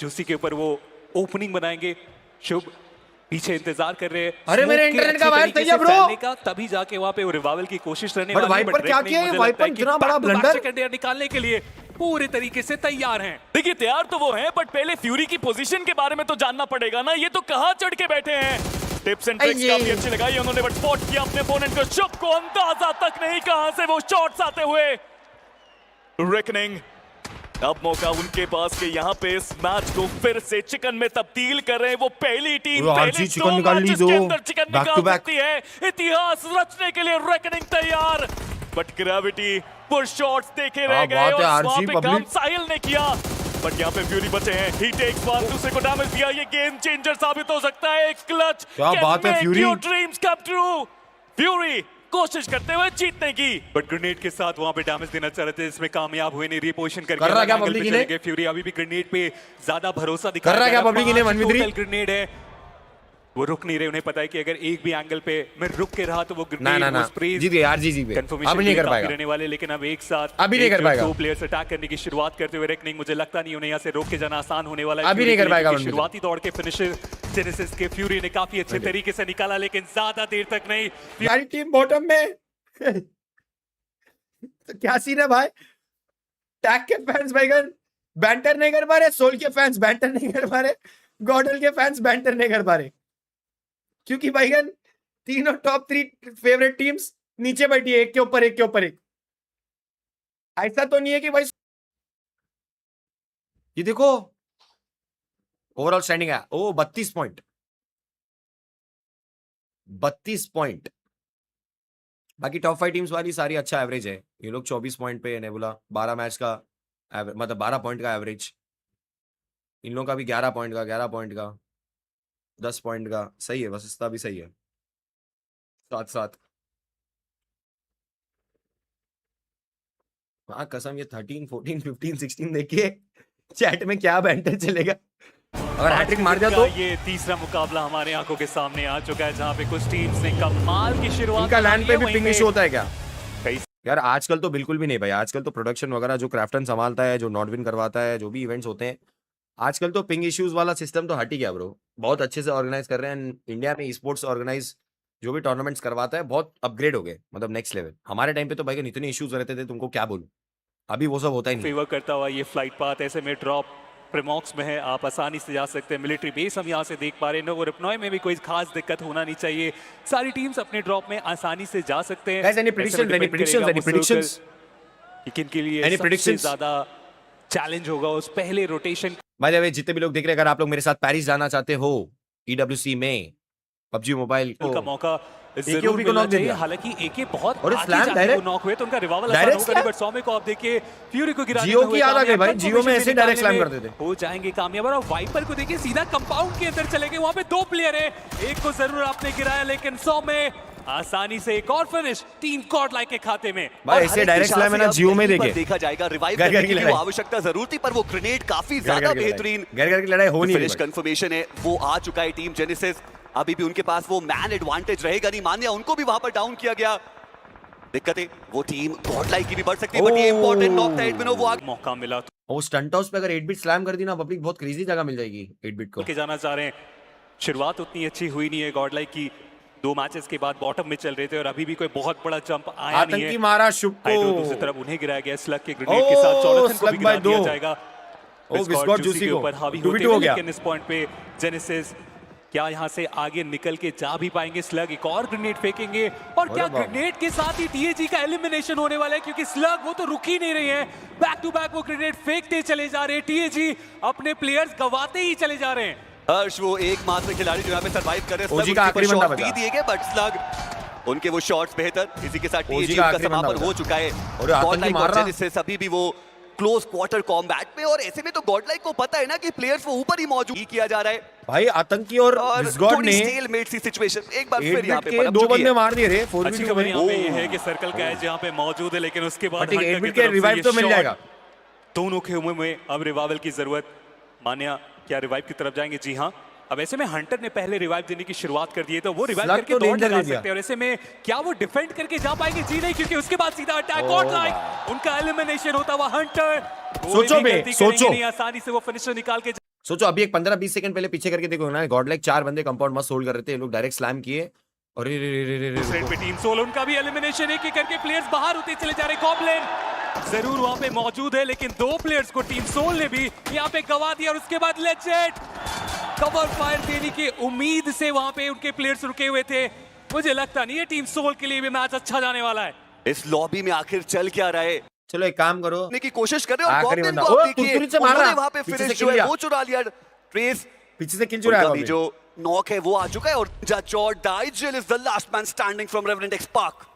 जूसी के ऊपर वो ओपनिंग बनाएंगे। शुभ पीछे इंतजार कर रहे हैं। अरे मेरे Smoke के इंटरनेट का अच्छे वायर तरीके सही है से ब्रो। फैलने का, तभी जाके वहां पे वो रिवाइवल की कोशिश रहने बट वाली है। वाइपर क्या Drake किया है? मुझे वाइपर लगता है कि इतना बड़ा back to back blunder. Second निकालने के लिए पूरे तरीके से तैयार हैं। देखिए तैयार तो वो हैं, बट पहले फ्यूरी की पोजीशन के बारे में तो जानना पड़ेगा ना। ये तो कहां चढ़ के बैठे हैं। टिप्स एंड ट्रिक्स काफी अच्छी लगाई उन्होंने, बट स्पॉट किया अपने ओपोनेंट को। शुभ को अंदाजा तक नहीं कहां से वो शॉट्स आते हुए। रेकनिंग अब मौका उनके पास कि यहाँ पे इस मैच को फिर से चिकन में तब्दील कर रहे हैं। वो पहली टीम पहले चिकन निकाल ली, के अंदर चिकन निकाल सकती है। इतिहास रचने के लिए रेकनिंग तैयार, बट ग्रेविटी वो शॉट्स देखे रह गए और वहां पे काम साहिल ने किया, बट यहाँ पे फ्यूरी बचे हैं। ही टेक्स वन, दूसरे को डैमेज दिया। ये गेम चेंजर साबित हो सकता है। क्लच क्या बात है fury, dreams come true. Fury कोशिश करते हुए जीतने की, बट ग्रेनेड के साथ वहां पे डैमेज देना चाह रहे थे, इसमें कामयाब हुए नहीं। रिपोजिशन करके कर रहा क्या पब्लिक ने? फ्यूरी अभी भी ग्रेनेड पे ज्यादा भरोसा दिखा कर रहा क्या पब्लिक ने? 1v3 ग्रेनेड है, वो रुक नहीं रहे। उन्हें पता है कि अगर एक भी एंगल पे मैं रुक के रहा तो वो ना जीत गए यार, जी पे अब नहीं कर पाएगा रहने वाले। लेकिन अब एक साथ अभी नहीं कर पाएगा। दो प्लेयर्स अटैक करने की शुरुआत करते हुए रेकनिंग, मुझे लगता नहीं उन्हें यहाँ से रोक के जाना आसान होने वाला है। अभी नहीं कर पाएगा। शुरुआती दौड़ के फिनिशर जेनेसिस के फ्यूरी ने काफी अच्छे तरीके से निकाला, लेकिन ज्यादा देर तक नहीं। हमारी टीम बॉटम में तो क्या सीन है भाई? टैग के फैंस बैगन बैंटर नहीं कर पा रहे, सोल के फैंस बैंटर नहीं कर पा रहे, गॉडल के फैंस बैंटर नहीं कर पा रहे, क्योंकि भाईगन तीनों टॉप 3 फेवरेट टीम्स नीचे बैठी है, एक के ऊपर एक के ऊपर एक। ऐसा तो नहीं है कि भाई ये देखो ओवरऑल स्टैंडिंग है ओ 32 पॉइंट, 32 पॉइंट। बाकी टॉप 5 टीम्स वाली सारी अच्छा एवरेज है। ये लोग 24 पॉइंट पे, नेबुला 12 मैच का मतलब 12 पॉइंट का एवरेज। इन लोगों का भी 11 पॉइंट का, 11 पॉइंट का, 10 पॉइंट का। सही है, वशिष्ठा भी सही है, साथ हाँ कसम ये 13, 14, 15, 16 देखिए चैट में क्या बैंटर चलेगा। अगर हैट्रिक मार दिया तो ये तीसरा मुकाबला हमारे आंखों के सामने आ चुका है, जहां पे कुछ टीम्स ने कमाल की शुरुआत। इनका लैंड पे भी पिंग इशू होता है क्या कई यार? आजकल तो बिल्कुल भी नहीं भाई। आजकल तो प्रोडक्शन वगैरह जो क्राफ्टन संभालता है, जो नॉटविन करवाता है, जो भी इवेंट्स होते हैं, आजकल तो पिंग इश्यूज वाला सिस्टम तो हट ही गया ब्रो। बहुत अच्छे से ऑर्गेनाइज कर रहे हैं इंडिया में। स्पोर्ट्स ऑर्गेनाइज जो भी टूर्नामेंट्स करवाता है बहुत अपग्रेड हो गए, मतलब नेक्स्ट लेवल। हमारे टाइम पे तो भाई इतने इश्यूज रहते थे, तुमको क्या बोलूं। अभी वो सब होता ही नहीं। फेवर करता हुआ ये फ्लाइट पाथ ऐसे में ड्रॉप प्रेमॉक्स में है, आप आसानी से जा सकते हैं। मिलिट्री बेस हम यहाँ से देख पा रहे हैं, और रिपनॉय में भी कोई खास दिक्कत होना नहीं चाहिए। सारी टीम्स अपने ड्रॉप में आसानी से जा सकते हैं। किन के लिए सबसे ज्यादा चैलेंज होगा उस पहले रोटेशन। बाय द वे जितने भी लोग देख रहे हैं, अगर आप लोग मेरे साथ पेरिस जाना चाहते हो EWC में पबजी मोबाइल का मौका जरूर मिलना चाहिए। हालांकि एके बहुत और स्लैम डायरेक्ट नॉक हुए तो उनका रिवाइवल आसान होगा, बट सौम्य को आप देखिए फ्यूरी को गिराने जियो की याद आ गई भाई। जियो में ऐसे डायरेक्ट स्लैम करते थे, हो जाएंगे कामयाब। और वाइपर को देखिए सीधा कंपाउंड के अंदर चले गए। वहां पे 2 प्लेयर है, एक को जरूर आपने गिराया, लेकिन सौम्य आसानी से एक और फिनिश टीम गॉड लाइक के खाते में। भाई ऐसे डायरेक्ट स्लैम है ना जियो में देखा जाएगा। रिवाइव करने की आवश्यकता जरूर थी, पर वो ग्रेनेड काफी ज्यादा बेहतरीन। घर की लड़ाई हो नहीं रही। फिनिश कंफर्मेशन है, वो आ चुका है टीम जेनेसिस। अभी भी उनके पास वो मैन एडवांटेज रहेगा नहीं। मान्या उनको भी वहां पर डाउन किया गया। दिक्कतें वो टीम गॉड लाइक की भी बढ़ सकती है, बट ये इंपॉर्टेंट नॉक था एडमिनो। वो मौका मिला तो वो स्टंट हाउस पे अगर 8 बिट स्लैम कर दी ना, पब्लिक बहुत क्रेजी जगह मिल जाएगी 8 बिट को। के जाना चाह रहे हैं, शुरुआत उतनी अच्छी हुई नहीं है गॉड लाइक की। 2 मैचेस के बाद बॉटम में चल रहे थे और अभी भी कोई बहुत बड़ा जंप आया नहीं है। आतंकी मारा शुभ को, दूसरी तरफ उन्हें गिराया गया स्लग के ग्रेनेड के साथ। जॉनथन को भी गिरा दिया जाएगा। विस्कॉट जूसी के ऊपर हावी होते हुए, लेकिन इस पॉइंट पे जेनेसिस क्या यहाँ से आगे निकल के जा भी पाएंगे? स्लग एक और ग्रेनेड फेंकेंगे, और क्या ग्रेनेड के साथ ही TAG का एलिमिनेशन होने वाला है? क्योंकि स्लग वो तो रुक ही नहीं रही है, बैक टू बैक वो ग्रेनेड फेंकते चले जा रहे हैं। TAG अपने प्लेयर्स गवाते ही चले जा रहे हैं। हर्ष वो एकमात्र खिलाड़ी जो यहाँ पे सर्वाइव कर रहे हैं। ओजी का आखिरी बंदा बचा दिए गए, बट स्लग उनके वो शॉट्स बेहतर। इसी के साथ TAG का समापन हो चुका है। और आतंकी मार रहा है सभी भी वो क्लोज क्वार्टर कॉम्बैट में, और ऐसे में तो गॉडलाइक को पता है ना कि प्लेयर्स वो ऊपर ही मौजूद किया जा रहा है। भाई आतंकी और विस्गॉड ने स्टेलमेट सी सिचुएशन एक बार फिर यहाँ पे 2 बंदे मार दिए रे। 4v2 खबर यहाँ पे ये है कि सर्कल का एज यहाँ पे मौजूद है, लेकिन उसके बाद 8 बिट के रिवाइव तो मिल जाएगा। दोनों खेमों में अब रिवाइवल की जरूरत। मान्या क्या रिवाइव की तरफ जाएंगे? जी हाँ, अब ऐसे में हंटर ने पहले रिवाइव देने की शुरुआत कर दी है, तो वो रिवाइव करके दौड़ लगा सकते हैं। और ऐसे में क्या वो डिफेंड करके जा पाएंगे? जी नहीं, क्योंकि उसके बाद सीधा अटैक गॉड लाइक उनका एलिमिनेशन होता हुआ। हंटर सोचो आसानी से वो फिनिशर निकाल के सोचो। अभी एक 15-20 सेकंड पहले पीछे करके देखो ना, गॉड लाइक 4 बंदे कंपाउंड मस्त होल्ड कर रहे थे, ये लोग डायरेक्ट स्लैम किए। और पे टीम सोल उनका भी एलिमिनेशन एक करके प्लेयर्स बाहर होते चले जा रहे। गॉब्लिन जरूर वहां पे मौजूद है, लेकिन 2 प्लेयर्स को टीम सोल ने भी यहाँ पे गवा दिया। और उसके बाद लेजेंड कवर फायर देने की उम्मीद से वहां पे उनके प्लेयर्स रुके हुए थे। मुझे लगता नहीं है टीम सोल के लिए भी मैच अच्छा जाने वाला है। इस लॉबी में आखिर चल क्या रहा है, चलो एक काम करो, की कोशिश कर रहे हो और आखिरी गॉब्लिन बंदा। को आप ओ, देखिए, तुरतुरी से मार रहा। उन्होंने वहां पे पीछे से फिनिश किल जो है लिया। वो चुरा लिया। ट्रेस पीछे से किल चुरा है उनका भी अभी। जो नॉक है वो आ चुका है और जाचोर Diesel is the last man standing from Revenant एक्सपार्क।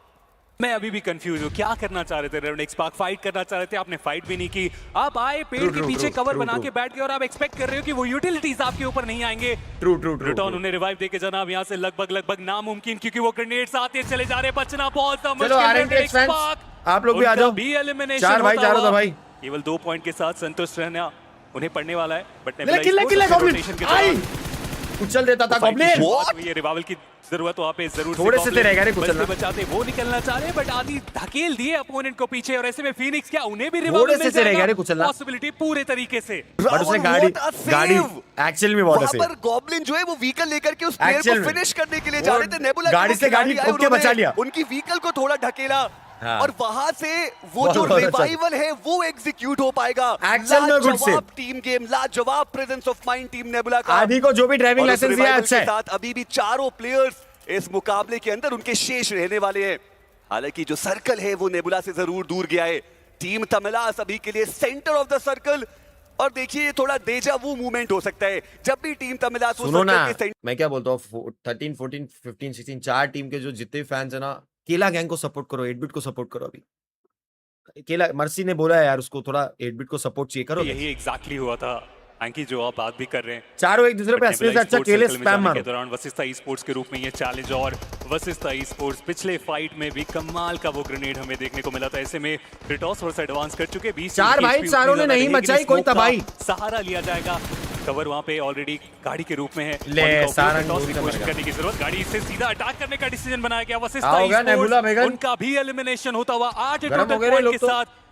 मैं अभी भी कंफ्यूज हूँ, क्या करना चाह रहे थे रेवेनेंट एक्सपार्क? फाइट करना चाह रहे थे, आपने फाइट भी नहीं की। आप आए पेड़ के पीछे कवर बना के बैठ गए और आप एक्सपेक्ट कर रहे हो कि वो यूटिलिटीज आपके ऊपर नहीं आएंगे। ट्रू रिटर्न उन्हें रिवाइव देके जनाब यहाँ से लगभग नामुमकिन, क्योंकि वो ग्रेनेड्स आते चले जा रहे, बचना बहुत चलो मुश्किल। RNTX fans, आप लोग भी आ जाओ। भी एलिमिनेशन चार भाई चारों था भाई। केवल 2 पॉइंट के साथ संतुष्ट रहना उन्हें पड़ने वाला है। बट कुचल देता था गॉब्लिन। ये रिवाइवल की जरूरत वहाँ पे जरूर थोड़े से रह गए कुचलना। बचाते वो निकलना चाह रहे हैं, बट आदि धकेल दिए अपोनेंट को पीछे, और ऐसे में फिनिक्स क्या उन्हें भी थोड़े से रह गए कुचलना। पॉसिबिलिटी पूरे तरीके से। बट उसने गाड़ी एक्चुअल में बहुत वहां पर गॉब्लिन जो है वो व्हीकल लेकर के उस प्लेयर Actual को में। फिनिश करने के लिए जा रहे थे। नेबुला गाड़ी से गाड़ी ठोक के बचा लिया। उनकी व्हीकल को थोड़ा ढकेला हाँ। और वहां से वो जो बहुत अच्छा। रिवाइवल है वो एग्जीक्यूट हो पाएगा। Actual में good save। लाजवाब टीम गेम, लाजवाब presence of mind team nebula का। आदि को जो भी ड्राइविंग और उस लाइसेंस दिया revival अच्छा के है। साथ अभी भी चारों प्लेयर्स इस मुकाबले के अंदर उनके शेष रहने वाले हैं। हालांकि जो सर्कल है वो नेबुला से जरूर दूर गया है। टीम तमिलास अभी के लिए सेंटर ऑफ द सर्कल, और देखिए थोड़ा डेजा वू मूवमेंट हो सकता है जब भी टीम तमिलास सुनो ना, मैं क्या बोलता हूँ, 13, 14, 15, 16 चार टीम के जो जितने भी फैंस है ना, केला गैंग को सपोर्ट करो, 8-बिट को सपोर्ट करो। अभी केला मर्सी ने बोला है यार उसको थोड़ा 8-बिट को सपोर्ट चाहिए करो। यही एग्जैक्टली हुआ था एंकी, जो आप बात भी कर रहे हैं। चारों एक दूसरे पे असली से अच्छा केले स्पैम मारो। के दौरान वशिष्ठा ई स्पोर्ट्स के रूप में ये चैलेंज, और वशिष्ठा ई स्पोर्ट्स पिछले फाइट में भी कमाल का वो ग्रेनेड हमें देखने को मिला था। ऐसे में रिटॉस थोड़ा सा एडवांस कर चुके, 20 चार भाई चारों ने नहीं मचाई कोई तबाही। सहारा लिया जाएगा, कवर वहां पे ऑलरेडी गाड़ी के रूप में है। ले सारंग टॉस की कोशिश करने की जरूरत, गाड़ी से सीधा अटैक करने का डिसीजन बनाया गया। वशिष्ठा आओगे नेबुला ई बेगन। उनका भी एलिमिनेशन होता हुआ 8 गरम हो टोटल गए पॉइंट लोग के तो। साथ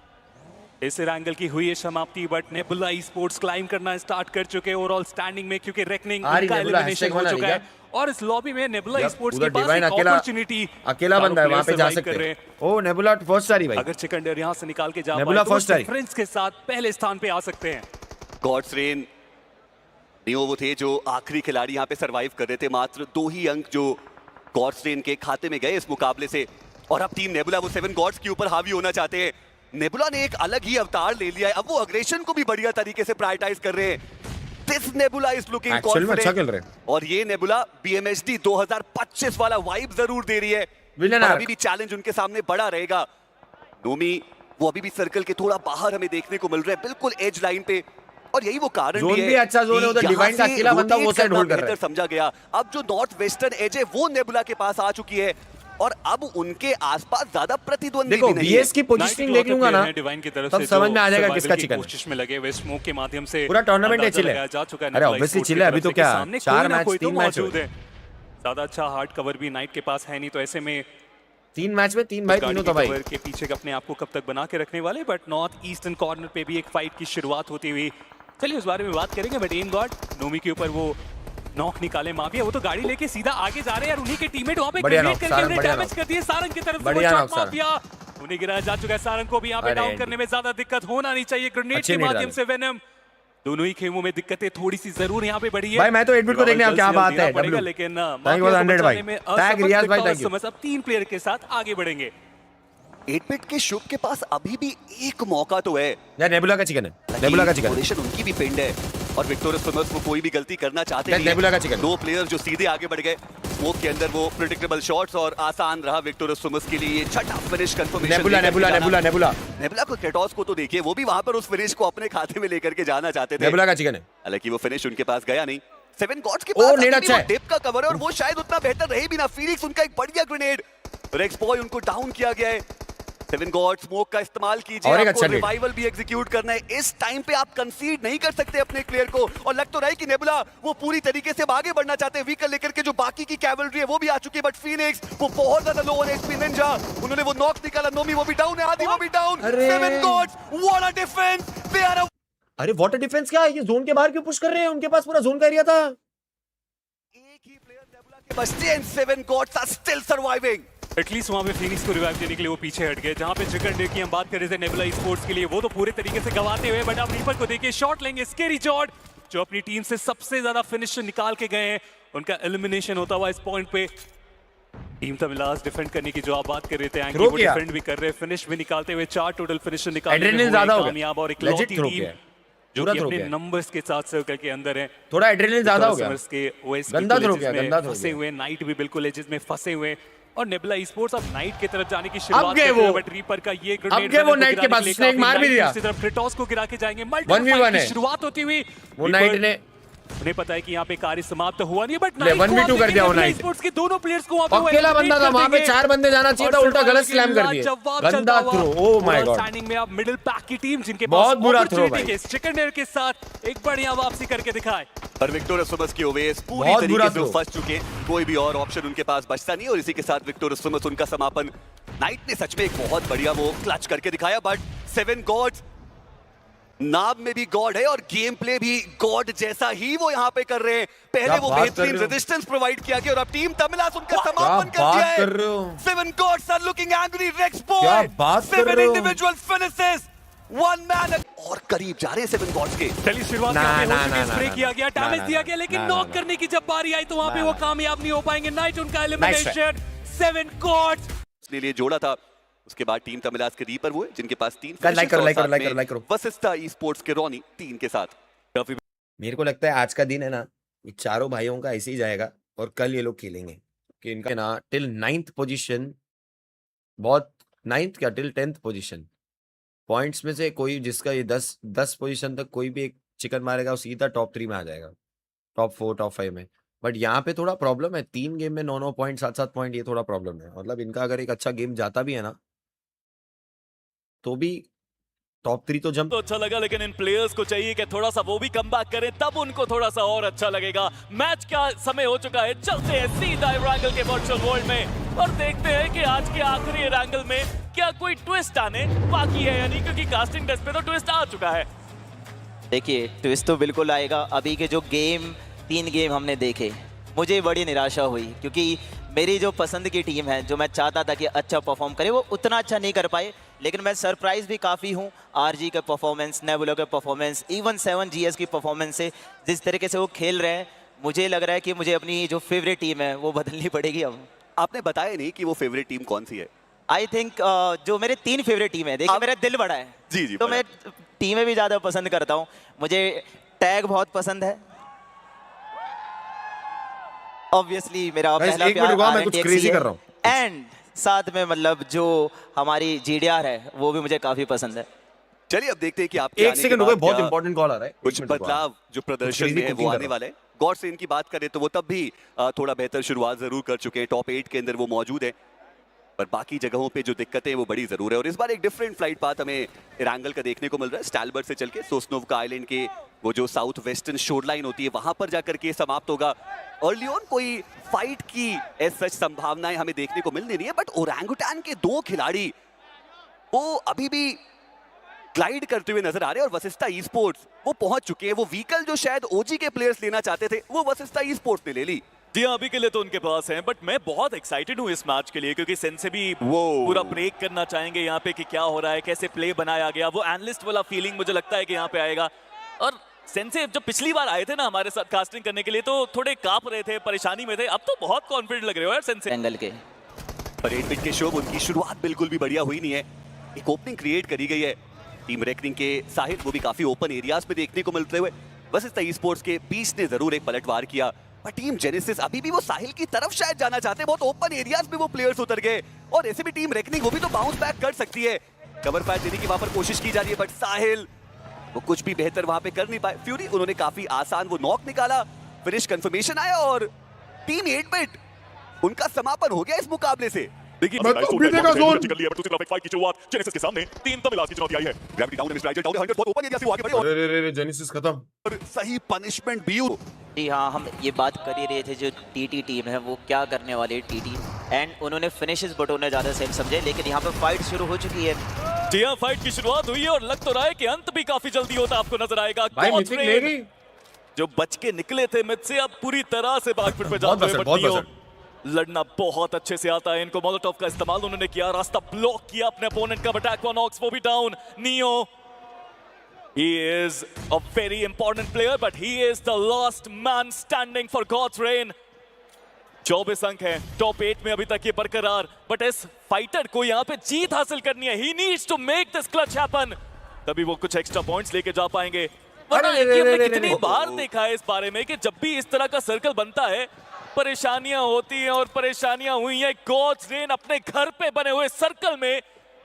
इस रैंगल की हुई है समाप्ति। But nebula e sports climb करना स्टार्ट कर चुके हैं ओवरऑल स्टैंडिंग में, क्योंकि रेकनिंग उनका एलिमिनेशन हो चुका है। और इस लॉबी में नेबुला ई स्पोर्ट्स के पास एक अपॉर्चुनिटी, अकेला बंदा है वहां पे जा सकते हैं। ओ नेबुला फर्स्ट सारी भाई, अगर चिकन डिनर यहां से निकाल के जा नेबुला पाए first तो सारी। फ्रेंड्स के साथ पहले स्थान पे आ सकते हैं। गॉड्स रेन नियो वो थे जो आखिरी खिलाड़ी यहाँ पे सरवाइव कर रहे थे। मात्र 2 ही अंक जो गॉड्स रेन के खाते में गए इस मुकाबले से, और अब टीम नेबुला वो 7 गॉड्स के ऊपर हावी होना चाहते हैं। नेबुला ने एक अलग ही अवतार ले लिया है, अब वो अग्रेशन को भी बढ़िया तरीके से प्रायोरिटाइज कर रहे हैं। This nebula is looking actual में अच्छा खेल रहे हैं। और ये नेबुला BMHD 2025 वाला वाइब जरूर दे रही है। विलन पर आर्क। अभी भी चैलेंज उनके सामने बड़ा रहेगा। नोमी वो अभी भी सर्कल के थोड़ा बाहर हमें देखने को मिल रहा है, बिल्कुल एज लाइन पे, और यही वो कारण जोन है भी अच्छा जोन है, उधर कि डिवाइन का यहाँ से अकेला बंदा वो rotate साइड करना होल्ड कर रहा है। बेहतर समझा गया। अब जो नॉर्थ वेस्टर्न एज है वो नेबुला के पास आ चुकी है, और अब उनके आसपास ज्यादा प्रतिद्वंदी देखो भी नहीं है। बीएस की पोजीशनिंग देख लूंगा ना, डिवाइन की तरफ तब से समझ जो में आ जाएगा survival किसका की चिकन है। कोशिश में लगे हुए स्मोक के माध्यम से पूरा टूर्नामेंट है अंदाजा चिल्ले। लगाया जा चुका है अरे नेबुला obviously ई चिल्ले, अभी स्पोर्ट्स तो की क्या, तरफ से, सामने 4 कोई ना मैच, कोई तो 3 मैच मौजूद है। ज्यादा अच्छा हार्ड कवर भी नाइट के पास है नहीं, तो ऐसे में 3 मैच में 3 भाई तीनों तो भाई कवर के पीछे अपने आप को कब तक बना के रखने वाले। बट नॉर्थ ईस्टर्न कॉर्नर पे भी एक फाइट की शुरुआत होती हुई, चलिए उस बारे में बात करेंगे। बट एम गॉड नोमी के ऊपर वो नॉक निकाले माफिया, वो तो गाड़ी लेके सीधा आगे जा रहे हैं, और उन्हीं के टीममेट वहां पे बढ़िया ग्रेनेड knock, करके सारंग उन्हें बढ़िया डैमेज knock। कर दिए। सारंग की तरफ से वो बढ़िया शॉट knock, सारंग। माफिया उन्हें गिराया जा चुका है। सारंग को भी यहाँ पे अरे डाउन नहीं। करने में ज्यादा दिक्कत होना नहीं चाहिए। ग्रेनेड अच्छी के नहीं माध्यम डाली। से वेनम, दोनों ही खेमों में दिक्कतें थोड़ी सी जरूर यहाँ पे बढ़ी है। भाई मैं तो 8-बिट को देखने अब क्या बात है। पड़ेगा, W लेकिन थैंक यू 100 भाई, टैग रियाज भाई, थैंक यू। अब 3 प्लेयर के साथ आगे बढ़ेंगे। 8-बिट के शुभ के पास अभी भी एक मौका तो है। यार नेबुला का चिकन है, नेबुला का चिकन है। पोजीशन उनकी भी पिंड है, और विक्टोरियस स्विमर्स को कोई भी गलती करना चाहते यार नहीं है। नेबुला का चिकन। 2 प्लेयर जो सीधे आगे बढ़ गए स्मोक के अंदर, वो प्रेडिक्टेबल शॉट्स, और आसान रहा विक्टोरियस स्विमर्स के लिए ये छठा finish confirmation. Nebula nebula nebula nebula nebula को क्रेटोस को तो देखिए, वो भी वहां पर उस फिनिश को अपने खाते में लेकर के जाना चाहते थे। नेबुला का चिकन है। हालांकि वो फिनिश उनके पास गया नहीं। 7 गॉड्स के ओ, पास नेड अभी भी अच्छा वो है। डिप का कवर है, और वो शायद उतना बेहतर रहे भी ना। फीनिक्स उनका एक बढ़िया ग्रेनेड, रेक्स बॉय उनको डाउन किया गया है। 7 गॉड स्मोक का इस्तेमाल कीजिए, और एक आपको अच्छा trade। रिवाइवल भी एग्जीक्यूट करना है। इस टाइम पे आप कंसीड नहीं कर सकते अपने प्लेयर को, और लग तो रहा है कि नेबुला वो पूरी तरीके से आगे बढ़ना चाहते हैं। व्हीकल लेकर के जो बाकी की कैवलरी है वो भी आ चुकी है, बट फीनिक्स वो बहुत ज्यादा लो ऑन एचपी। निंजा उन्होंने वो नॉक निकाला, नोमी वो भी डाउन है, आदि वो भी डाउन। अरे। 7 gods what a defence, they are a अरे वाटर डिफेंस क्या है, ये जोन के बाहर क्यों पुश कर रहे हैं? उनके पास पूरा जोन का एरिया था। एक ही प्लेयर नेबुला के बचते हैं, 7 gods are still surviving. At least वहां पे फिनिक्स को रिवाइव देने के लिए वो पीछे हट गए। जहां पे चिकन डे की हम बात कर रहे थे नेबुला ई स्पोर्ट्स के लिए, वो तो पूरे तरीके से गवाते हुए, बट अब रीपर को देखिए, शॉट लेंगे, स्केरी शॉट, जो अपनी टीम से सबसे ज्यादा फिनिश निकाल के गए हैं, उनका एलिमिनेशन होता हुआ इस पॉइंट पे। टीम तमिलास डिफेंड करने की जो आप बात कर रहे थे, एंग्री वो डिफेंड भी कर रहे हैं, फिनिश भी निकालते हुए 4 टोटल फिनिश निकालने में ज्यादा हो कामयाब, और एक लौती टीम जो कि अपने नंबर्स के साथ सर्कल के अंदर है। थोड़ा एड्रेनलिन ज्यादा हो गया, गंदा थ्रो किया, फंसे हुए, नाइट भी बिल्कुल एजेस में फंसे हुए, और नेबुला ई-स्पोर्ट्स अब नाइट की तरफ जाने की शुरुआत कर रहे हैं, बट रीपर का ये ग्रेनेड वो नाइट के पास स्नेक मार भी दिया, इसी तरफ क्रेटोस को गिरा के जाएंगे। मल्टीपल की शुरुआत होती हुई, वो नाइट ने उन्हें पता है कि यहाँ पे कार्य समाप्त हुआ नहीं, बट 1v2 कर दिया। वो नाइट स्पोर्ट्स के दोनों प्लेयर्स को वहां पे अकेला बंदा था, वहां पे 4 बंदे जाना चाहिए था, उल्टा गलत स्लैम कर दिया, गंदा throw. Oh my god, standing में अब मिडिल पैक की टीम जिनके बहुत बुरा थ्रो भाई, चिकन के साथ एक बढ़िया वापसी करके दिखाए। और विक्टोरियस सुमस की ओवेस पूरी तरीके से फंस चुके, कोई भी और ऑप्शन उनके पास बचता नहीं, और इसी के साथ विक्टोरियस सुमस उनका समापन। नाइट ने सच में एक बहुत बढ़िया वो क्लच करके दिखाया, बट 7 गॉड्स नाम में भी गॉड है और गेम प्ले भी गॉड जैसा ही वो यहाँ पे कर रहे हैं। पहले वो बेहतरीन रेजिस्टेंस प्रोवाइड किया गया और अब टीम तमिलास उनका समापन कर दिया है। 7 gods are looking angry, Rex boy 7 individual finishes, 1 man, और करीब जा रहे हैं 7 गॉड्स के। चलिए शुरुआत स्प्रे किया गया, डैमेज दिया गया, लेकिन नॉक करने की जब बारी आई तो वहां पे वो कामयाब नहीं हो पाएंगे। नाइट उनका एलिमिनेशन, 7 गॉड्स ने लिए जोड़ा था। उसके बाद टीम तमिलास के रीपर वो है जिनके पास 3 लाइक करो वसिस्ता ई-स्पोर्ट्स के रोनी 3 के साथ। मेरे को लगता है आज का दिन है ना, ये चारों भाइयों का ऐसे ही जाएगा, और कल ये लोग खेलेंगे कि इनका ना टिल 9th पोजीशन, बहुत 9th क्या टिल 10th पोजीशन पॉइंट्स में से कोई जिसका ये 10 पोजीशन तक कोई भी एक चिकन मारेगा वो सीधा टॉप 3 में आ जाएगा, टॉप 4 टॉप 5 में। बट यहाँ पे थोड़ा प्रॉब्लम है, 3 गेम में 9 पॉइंट 7 पॉइंट, ये थोड़ा प्रॉब्लम है। मतलब इनका अगर एक अच्छा गेम जाता भी है ना तो भी टॉप 3 तो जंप तो अच्छा लगा, लेकिन इन प्लेयर्स को चाहिए कि थोड़ा सा वो भी कमबैक करें, तब उनको थोड़ा सा और अच्छा लगेगा। मैच का समय हो चुका है, चलते हैं सीधा रैंगल के वर्चुअल वर्ल्ड में और देखते हैं कि आज के आखिरी रैंगल में क्या कोई ट्विस्ट आने बाकी है या नहीं, क्योंकि कास्टिंग डेस्क पे तो ट्विस्ट आ चुका है। देखिए ट्विस्ट तो बिल्कुल आएगा। अभी के जो 3 गेम हमने देखे, मुझे बड़ी निराशा हुई, क्योंकि मेरी जो पसंद की टीम है, जो मैं चाहता था कि अच्छा परफॉर्म करे, वो उतना अच्छा नहीं कर पाए। लेकिन मैं सरप्राइज भी काफ़ी हूँ आरजी के परफॉर्मेंस, नेबुला के परफॉर्मेंस, इवन 7GS की परफॉर्मेंस से। जिस तरीके से वो खेल रहे हैं, मुझे लग रहा है कि मुझे अपनी जो फेवरेट टीम है वो बदलनी पड़ेगी अब। आपने बताया नहीं कि वो फेवरेट टीम कौन सी है। आई थिंक जो मेरे 3 फेवरेट टीम है, देखिए मेरा दिल बड़ा है जी, तो मैं टीमें भी ज़्यादा पसंद करता हूँ। मुझे टैग बहुत पसंद है, ऑब्वियसली मेरा पहला प्यार, एंड साथ में मतलब जो हमारी GDR है वो भी मुझे काफी पसंद है। चलिए अब देखते हैं कि आपके एक सेकंड रुको, बहुत इंपॉर्टेंट कॉल आ रहा है। कुछ बदलाव जो प्रदर्शन में है वो आने वाला है। गॉड से इनकी बात करें तो वो तब भी थोड़ा बेहतर शुरुआत जरूर कर चुके हैं, टॉप 8 के अंदर वो मौजूद है, पर बाकी जगहों पे जो दिक्कतें वो बड़ी जरूर है। और इस बार एक डिफरेंट फ्लाइट पाथ हमें रैंगल का देखने को मिल रहा है। स्टैलबर्ट से चल के सोस्नोवका आइलैंड के वो जो साउथ वेस्टर्न शोर लाइन होती है वहां पर जाकर के समाप्त होगा। अर्ली ऑन कोई फाइट की एज सच संभावनाएं हमें देखने को मिल नहीं रही है, बट ओरंगुटान के 2 खिलाड़ी वो अभी भी ग्लाइड करते हुए नजर आ रहे हैं। और वसिस्ता ई-स्पोर्ट्स वो पहुंच चुके हैं, वो व्हीकल जो शायद ओजी के प्लेयर्स लेना चाहते थे वो वसिस्ता ई-स्पोर्ट्स ने ले ली। जी हाँ, अभी के लिए तो उनके पास हैं, बट मैं बहुत एक्साइटेड हूँ इस मैच के लिए, क्योंकि सेंसे भी पूरा ब्रेक करना चाहेंगे यहाँ पे कि क्या हो रहा है, कैसे प्ले बनाया गया। वो एनालिस्ट वाला फीलिंग मुझे लगता है कि यहाँ पे आएगा। और सेंसे जब पिछली बार आए थे ना हमारे साथ कास्टिंग करने के लिए तो थोड़े कांप रहे थे, परेशानी में थे, अब तो बहुत कॉन्फिडेंट लग रहे हो यार सेंसे। रैंगल के पर 8 बिट के शो उनकी शुरुआत बिल्कुल भी बढ़िया हुई नहीं है। एक ओपनिंग क्रिएट करी गई है टीम रेकनिंग के साहिल, वो भी काफी ओपन एरियाज में देखने को मिलते हुए। बस इस ई-स्पोर्ट्स के बीच ने जरूर एक पलटवार किया, पर टीम जेनेसिस अभी भी वो साहिल की तरफ शायद जाना चाहते हैं। बहुत ओपन एरियाज में वो प्लेयर्स उतर गए, और ऐसे भी टीम रेकनिंग वो भी तो बाउंस बैक कर सकती है। कवर फायर देने की वहां पर कोशिश की जा रही है, बट साहिल वो कुछ भी बेहतर वहां पे कर नहीं पाए। फ्यूरी उन्होंने काफी आसान वो नॉक निकाला, फिनिश कंफर्मेशन आया और टीम 8 बिट उनका समापन हो गया इस मुकाबले से। देखिए फाइट की शुरुआत जेनेसिस के सामने 3 तमिलास की चुनौती आई है। ग्रेविटी डाउन है, मिस्टर डाउन है, 100 बहुत ओपन एरिया से वो आगे बढ़े और जेनेसिस खत्म, और सही पनिशमेंट भी। जी हाँ, हम ये बात कर ही रहे थे जो टीटी टीम है वो क्या करने वाली है टीटी, एंड उन्होंने फिनिशेस बटोरने ज़्यादा सही समझे, लेकिन यहाँ पर फाइट शुरू हो चुकी है। जी हाँ, फाइट की शुरुआत हुई है और लग तो रहा है कि अंत भी काफी जल्दी होता आपको नजर आएगा। जो बच के निकले थे मिड से अब पूरी तरह से बैकफुट पे जाते हैं, बट लड़ना बहुत अच्छे से आता है इनको। मोलोटोव का इस्तेमाल उन्होंने किया, रास्ता ब्लॉक किया अपने अपोनेंट का, बट एक्वानॉक्स वो भी down. Neo He is a very important player, but he is the last man standing for God's reign. 24 अंक हैं, टॉप 8 में अभी तक ये बरकरार, बट इस फाइटर को यहाँ पे जीत हासिल करनी है. He needs to make this clutch happen. तभी वो कुछ एक्स्ट्रा पॉइंट्स लेके जा पाएंगे. वरना हमने कितनी बार देखा है इस बारे में कि जब भी इस तरह का सर्कल बनता है, परेशानियां होती हैं और परेशानियां हुई हैं. गॉड्स रेन अपने घर पे बने हुए सर्कल में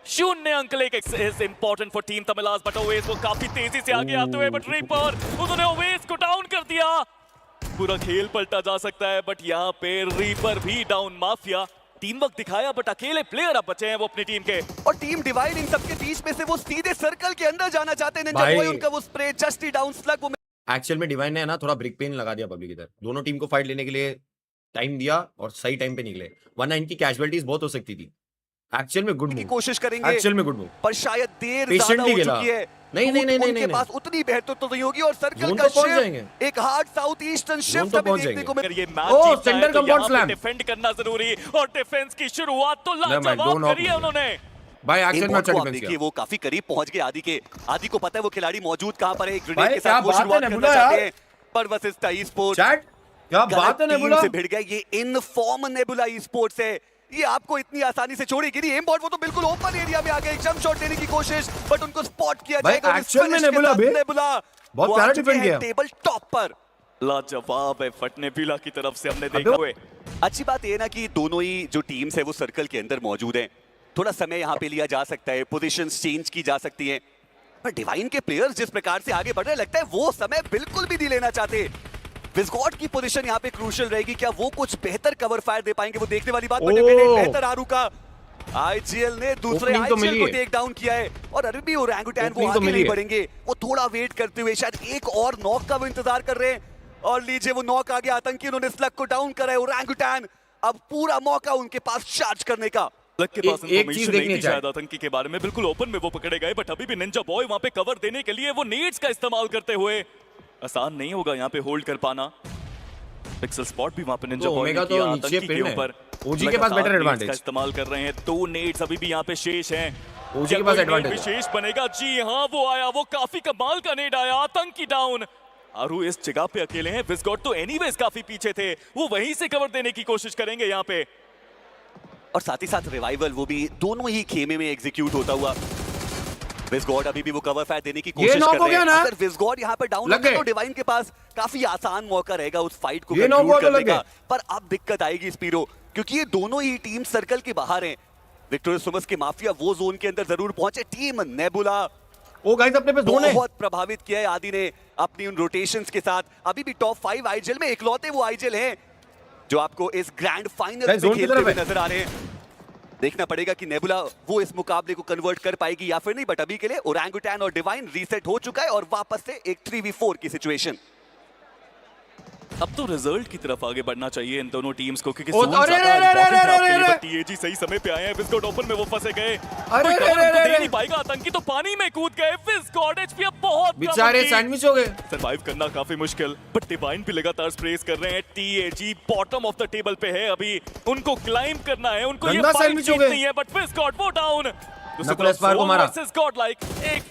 0 अंक लेके is important for team तमिलास, but Owais वो काफी तेजी से आगे आते हुए, बट रीपर उन्होंने ओवेस को डाउन कर दिया. पूरा खेल पलटा जा सकता है, बट यहाँ पे रीपर भी डाउन. माफिया टीम वर्क दिखाया, बट अकेले प्लेयर अब बचे हैं वो अपनी टीम के. और टीम डिवाइड इन सबके बीच में से वो सीधे सर्कल के अंदर जाना चाहते हैं. निंजा बॉय उनका वो स्प्रे जस्ट ही डाउन स्लग वो एक्चुअल में डिवाइन ने ना थोड़ा ब्रिक पेन लगा दिया पब्लिक इधर. दोनों टीम को फाइट लेने के लिए टाइम दिया और सही टाइम पे निकले. वरना इनकी कैजुअलिटीज बहुत हो सकती थी. एक्चुअल में गुड की मूव, कोशिश करेंगे, एक्चुअल में गुड मूव, पर शायद देर ज्यादा हो चुकी है. नहीं उनके पास उतनी बेहतर तो नहीं होगी. और सर्कल का शिफ्ट, एक हार्ड साउथ ईस्टर्न शिफ्ट हमें देखने को मिल. ये मैच जीतना है तो यहाँ पे डिफेंड करना जरूरी, और डिफेंस की शुरुआत तो लाजवाब करी है उन्होंने. भाई एक्शन में अच्छा डिफेंस देखिए किया. वो काफी करीब पहुंच गए आदि के. आदि को पता है वो खिलाड़ी मौजूद कहां पर है. एक ग्रेनेड के साथ वो शुरुआत करना चाहते हैं, पर वर्सेस ई स्पोर्ट्स. चैट क्या बात है नेबुला से भिड़ गया. ये in form nebula e sports है. ये आपको इतनी आसानी से छोड़ेगी नहीं. एम बॉट वो तो बिल्कुल ओपन एरिया में आ गए, जंप शॉट देने की कोशिश, बट उनको स्पॉट किया जाएगा. एक्चुअल में नेबुला बहुत प्यारा डिफेंड किया. टेबल टॉप पर लाजवाब है फटने पीला की तरफ से हमने देखा हुए. अच्छी बात ये ना कि दोनों ही जो टीम्स है वो सर्कल के अंदर मौजूद हैं. थोड़ा समय यहाँ पे लिया जा सकता है, पोजीशंस चेंज की जा सकती हैं, पर डिवाइन के प्लेयर्स जिस प्रकार से आगे बढ़ रहे लगता है वो समय बिल्कुल भी नहीं लेना चाहते. विस्कॉट की पोजीशन यहाँ पे क्रूशियल रहेगी. क्या वो कुछ बेहतर कवर फायर दे पाएंगे, वो देखने वाली बात. बेहतर आरू का आईजीएल ने दूसरे आईजीएल को टेक डाउन किया है. और अभी भी ओरंगुटैन वो आगे नहीं बढ़ेंगे. वो थोड़ा वेट करते हुए शायद एक और नॉक का वो इंतजार कर रहे हैं. और लीजिए वो नॉक आ गया. आतंकी उन्होंने स्लग को डाउन करा है. ओरंगुटैन अब पूरा मौका उनके पास चार्ज करने का. के पास इंफॉर्मेशन नहीं थी शायद आतंकी के बारे में. बिल्कुल ओपन में वो पकड़े गए, बट अभी भी निंजा बॉय वहां पे कवर देने के लिए वो नेड्स का इस्तेमाल करते हुए. आसान नहीं होगा यहाँ पे होल्ड कर पाना. पिक्सल स्पॉट भी वहां पे निंजा बॉय ने किया आतंकी के ऊपर. ओजी के पास बेटर एडवांटेज का इस्तेमाल कर रहे हैं. 2 नेड्स अभी भी यहाँ पे शेष हैं. ओजी के पास एडवांटेज विशेष बनेगा. जी हाँ वो आया, वो काफी कमाल का नेड आया. आतंकी डाउन. आरू इस जगह पे अकेले हैं. विस्गॉट तो एनीवेज काफी पीछे थे, वो वहीं से कवर देने की कोशिश करेंगे यहाँ पे. और साथ ही साथ रिवाइवल वो भी दोनों ही खेमे में एग्जीक्यूट होता हुआ. विस्गॉड अभी भी वो कवर फायर देने की कोशिश कर रहे हैं. अगर विस्गॉड यहाँ पर डाउन होता है तो डिवाइन के पास काफी आसान मौका रहेगा उस फाइट को कंक्लूड करने का. पर अब दिक्कत आएगी स्पीरो, क्योंकि ये दोनों ही टीम सर्कल के बाहर हैं. विक्टोरिया सुमस के माफिया वो जोन के अंदर जरूर पहुंचे. टीम नेबुला ओ गाइस अपने पे जोन है. बहुत प्रभावित किया है आदि ने अपनी उन रोटेशंस के साथ. अभी भी टॉप 5 आईजीएल में इकलौते वो आईजीएल हैं जो आपको इस ग्रैंड फाइनल में खेलते हुए नजर आ रहे हैं. देखना पड़ेगा कि नेबुला वो इस मुकाबले को कन्वर्ट कर पाएगी या फिर नहीं. बट अभी के लिए ओरंगुटैन और डिवाइन रीसेट हो चुका है और वापस से एक 3v4 की सिचुएशन. अब तो रिजल्ट की तरफ आगे बढ़ना चाहिए इन दोनों टीम्स को, क्योंकि टीएजी सही समय पे आए हैं. विस्कॉट ओपन में वो फंसे गए, दे नहीं पाएगा. आतंकी तो पानी में कूद गए. विस्कॉट एचपी अब बहुत बेचारे सैंडविच हो गए. सरवाइव करना काफी मुश्किल, बट डिवाइन भी लगातार स्प्रेस कर रहे हैं. TAG bottom of the table पे है अभी. उनको क्लाइंब करना है, उनको ये फाइट जीतनी है. बट विस्कॉट वो डाउन. एक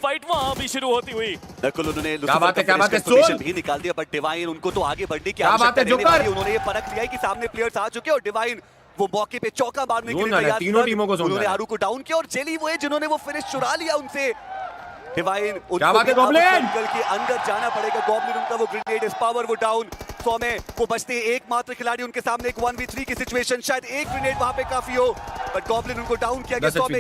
फाइट वहां भी शुरू होती हुई. नकुल उन्होंने क्या बात है सोल भी निकाल दिया. बट डिवाइन उनको तो आगे बढ़ने की आवश्यकता नहीं है. उन्होंने ये परख लिया है कि सामने प्लेयर्स आ चुके हैं और डिवाइन वो मौके पे चौका मारने के लिए तैयार. तीनों टीमों को उन्होंने आरू को डाउन किया और जेली वो है जिन्होंने वो फिनिश चुरा लिया उनसे. डिवाइन क्या बात है गॉब्लिन के अंदर जाना पड़ेगा. गॉब्लिन उनका वो ग्रेनेड इस पावर वो डाउन. 100 में वो बचते एकमात्र खिलाड़ी उनके सामने. एक 1v3 की सिचुएशन, शायद एक ग्रेनेड वहां पे काफी हो, बट गॉब्लिन उनको डाउन किया गया. 100 में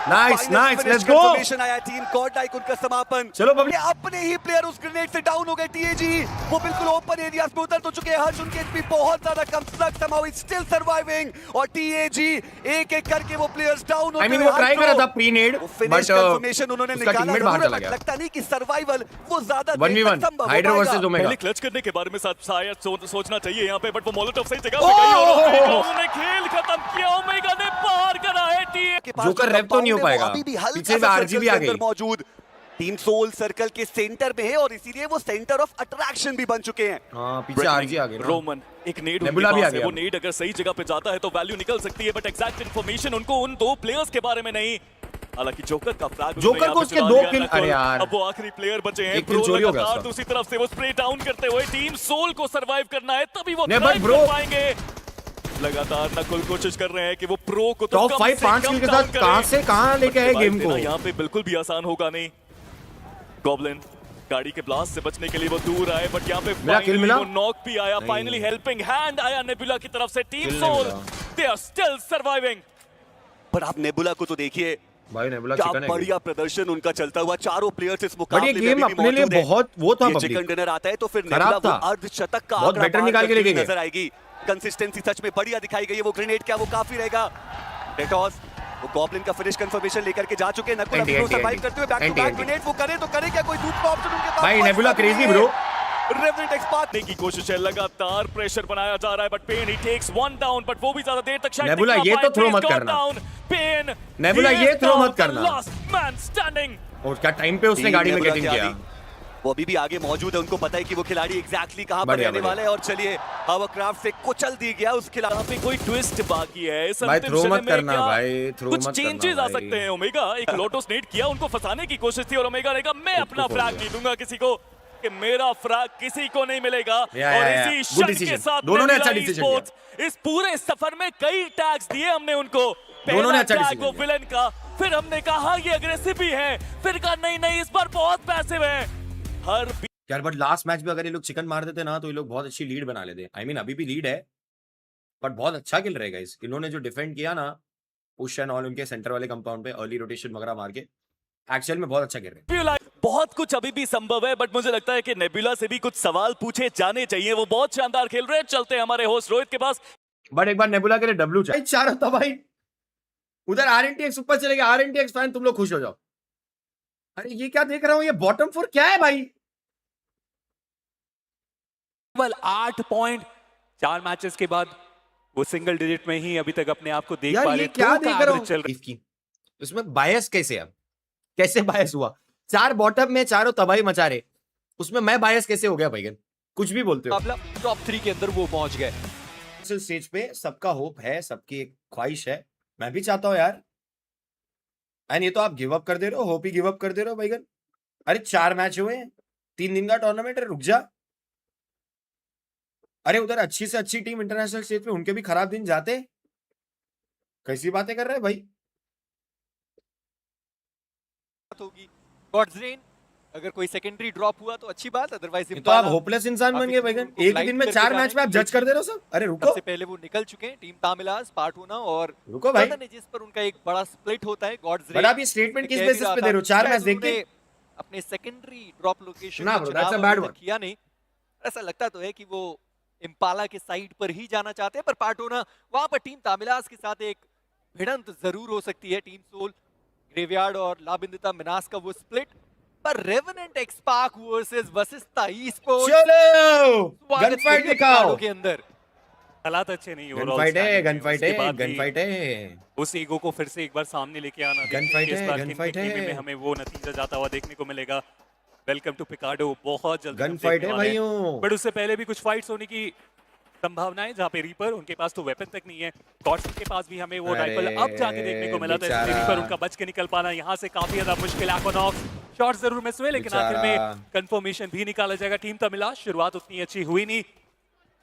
नाइस लेट्स गो. आया टीम गॉड लाइक उनका समापन. चलो बबली अपने ही प्लेयर उस ग्रेनेड से डाउन हो गए. टीएजी वो बिल्कुल ओपन एरिया में उतर तो चुके हैं. हर्ष उनके एचपी बहुत ज्यादा कम, Slug somehow is still surviving. और टीएजी एक एक करके वो प्लेयर्स डाउन होते हैं. आई मीन वो ट्राई करा था प्री नेड, बट कंफर्मेशन उन्होंने निकाला. लगता नहीं कि सर्वाइवल वो ज्यादा 1v1 हाइड्रा वर्सेस ओमेगा. पहले क्लच करने के बारे में शायद सोचना चाहिए यहाँ पे, बट वो मोलोटोव सही जगह पे गई और उन्होंने खेल खत्म किया. ओमेगा ने पार करा है. जोकर रेप तो नहीं हो पाएगा. पीछे से आरजीबी आ गई. मौजूद टीम सोल सर्कल के सेंटर में है और इसीलिए वो सेंटर ऑफ अट्रैक्शन भी बन चुके हैं. हां पीछे आरजी आ गए. रोमन एक नेड नेबुला भी आ गया. वो नेड अगर सही जगह पे जाता है तो वैल्यू निकल सकती है, बट एग्जैक्ट इंफॉर्मेशन उनको उन दो प्लेयर्स के बारे में नहीं. हालांकि जोकर का फ्लैग जोकर को उसके 2 किल, अरे यार अब वो आखिरी प्लेयर बचे हैं। एक किल चोरी हो गया उसका। दूसरी तरफ से वो स्प्रे डाउन करते हुए टीम सोल को सरवाइव करना है, तभी वो नहीं, but climb bro- कर पाएंगे। लगातार नकुल कोशिश कर रहे हैं कि वो प्रो को तो टॉप कम 5 से 5 कम किल के down साथ करें। कहां से कहां लेके आए गेम को। यहाँ पे बिल्कुल भी आसान होगा नहीं। गॉब्लिन गाड़ी के ब्लास्ट से बचने के लिए वो दूर आए, बट यहाँ पे मिला, किल finally मिला? वो नॉक भी आया। फाइनली हेल्पिंग हैंड आया नेबुला की तरफ से। Team Soul they are still surviving. पर आप नेबुला को तो देखिए, भाई नेबुला क्या चिकन है। बढ़िया प्रदर्शन उनका चलता हुआ। चारों प्लेयर्स इस बट मुकाबले ये में गेम अभी भी अपने लिए मौजूद हैं। बहुत वो था ये पब्लिक। चिकन डिनर आता है तो फिर खराब नेबुला वो था। अर्धशतक का बहुत आंकड़ा better पार निकाल के करती लेके हुई गए। नजर आएगी। कंसिस्टेंसी सच में बढ़िया दिखाई गई है। वो ग्रेनेड क्या वो काफी रहेगा। डेटॉस वो गॉब्लिन का फिनिश कंफर्मेशन लेकर के जा चुके हैं। नकुल एंटी, अपनी एंटी, सर्वाइव एंटी। करते हुए back to entry, back entry. Grenade वो करे तो करे क्या, कोई दूसरा ऑप्शन उनके पास भाई बचता नेबुला भी क्रेजी नहीं ब्रो। है। रेवेनेंट एक्सपार्ट की कोशिश है, लगातार प्रेशर बनाया जा रहा है, बट पेन ही टेक्स वन डाउन, बट वो भी ज्यादा देर तक शायद नेबुला, टिक ये ना तो पाए। थ्रो Please मत go करना। down. पेन नेबुला, he ये is थ्रो down, मत the करना। last man standing. और क्या टाइम पे उसने गाड़ी में नेबुला गेटिंग की किया। आदि, वो अभी भी आगे मौजूद है। उनको पता है कि वो खिलाड़ी एग्जैक्टली कहां पर बढ़िया, रहने बढ़िया। वाला है। और चलिए हावरक्राफ्ट से कुचल दी गया उस खिलाड़ी। यहाँ पे कोई ट्विस्ट बाकी है इस भाई, अंतिम थ्रो समय मत में करना क्या भाई, थ्रो कुछ मत चेंजेस करना आ भाई। सकते हैं। ओमेगा एक लोटस नेट किया, उनको फंसाने की कोशिश थी, और ओमेगा ने कहा मैं अपना खोल फ्रैग दिया। नहीं दूंगा किसी को, कि मेरा फ्रैग किसी को नहीं मिलेगा। या, और या, इसी good शक के decision। साथ दोनों ने नेबुला अच्छा decision esports इस पूरे सफर में कई टैग्स दिए हमने उनको। दोनों ने पहला अच्छा टैग decision वो दिया। विलन का, फिर हमने कहा हाँ ये अग्रेसिव भी है, फिर कहा नहीं नहीं इस बार बहुत पैसिव है। हर यार बट लास्ट मैच में अगर ये लोग चिकन मार देते ना तो ये लोग बहुत अच्छी लीड बना लेते। आई मीन अभी भी लीड है बट बहुत अच्छा खेल रहेगा। इन्होंने जो डिफेंड किया ना पुश एंड ऑल उनके सेंटर वाले कंपाउंड पे अर्ली रोटेशन वगैरह मार के एक्चुअल में बहुत अच्छा खेल रहे हैं। बहुत कुछ अभी भी संभव है, बट मुझे लगता है कि नेबुला से भी कुछ सवाल पूछे जाने चाहिए। वो बहुत शानदार खेल रहे हैं। चलते हैं हमारे होस्ट रोहित के पास। बट एक बार नेबुला के लिए डब्ल्यू चाहिए। चार होता भाई, उधर आरएनटीएक्स ऊपर चलेगा। आरएनटीएक्स फैन तुम लोग खुश हो जाओ। अरे ये क्या देख रहा हूँ, ये बॉटम 4 क्या है भाई। केवल 8 पॉइंट 4 मैचेस के बाद वो सिंगल डिजिट में ही अभी तक अपने आप को देख यार पा ये रहे। क्या दो का देख रहा average चल हूँ इसकी। इसमें बायस कैसे, अब कैसे बायस हुआ। 4 बॉटम में चारों तबाही मचा रहे, उसमें मैं बायस कैसे हो गया भाईगन। कुछ भी बोलते हो। मुकाबला टॉप 3 के अंदर वो पहुंच गए। स्टेज पे सबका होप है, सबकी एक ख्वाहिश है। मैं भी चाहता हूँ यार। एंड ये तो आप गिव अप कर दे रहे हो, होप ही गिव अप कर दे रहे हो भाईगन। अरे 4 मैच हुए हैं, 3 दिन का टूर्नामेंट है, रुक जा। अरे उधर अच्छी से अच्छी टीम इंटरनेशनल स्टेज पे, उनके भी खराब दिन जाते। कैसी बातें कर रहे हैं भाई। होगी गॉड्स रेन, अगर कोई सेकेंडरी ड्रॉप हुआ तो अच्छी बात, अदरवाइज ये तो आप होपलेस इंसान बन गए भाईगन। एक ही दिन में 4 मैच में आप जज कर दे रहे हो सब। अरे रुको सबसे पहले वो निकल चुके हैं टीम तामिलास, पार्टूना और रुको भाई। नदन एजिस पर उनका एक बड़ा स्प्लिट होता है। गॉड्स बट आप ये स्टेटमेंट किस बेसिस पे दे रहे हो। 4 मैच देख के अपने सेकेंडरी ड्रॉप लोकेशन ना का bro, चुनाव that's a bad अभी तक one। किया नहीं। ऐसा लगता तो है कि वो इम्पाला के साइड पर ही जाना चाहते हैं, पर पार्टूना वहां पर टीम तामिलास के साथ एक भिड़ंत जरूर हो सकती है। टीम सोल ग्रेवयार्ड और लाबिंदिता मिनास का वो स्प्लिट, पर रेवेनेंट एक्सपार्क वर्सेस वसिस्ता ईस्पोर्ट्स चलो गन फाइट दिखाओ। के अंदर हालात अच्छे नहीं हो गन फाइट है, गन फाइट है, गन फाइट है। उस ईगो को फिर से एक बार सामने लेके आना। गन फाइट इस है, बार गन किन फाइट किन टीम है। में हमें वो नतीजा जाता हुआ देखने को मिलेगा। वेलकम टू पिकाडो, बहुत जल्दी गन फाइट है भाइयों। बट उससे पहले भी कुछ फाइट्स होने की संभावना है, जहाँ पे रीपर उनके पास तो वेपन तक नहीं है। गॉड्स के पास भी हमें वो राइफल अब जाके देखने को मिला था, इसलिए बेचारा। रीपर उनका बच के निकल पाना यहाँ से काफी ज्यादा मुश्किल है। एक्वानॉक्स शॉट जरूर मिस हुए, लेकिन आखिर बेचारा। में कंफर्मेशन भी निकाला जाएगा। टीम तमिलास शुरुआत उतनी अच्छी हुई नहीं,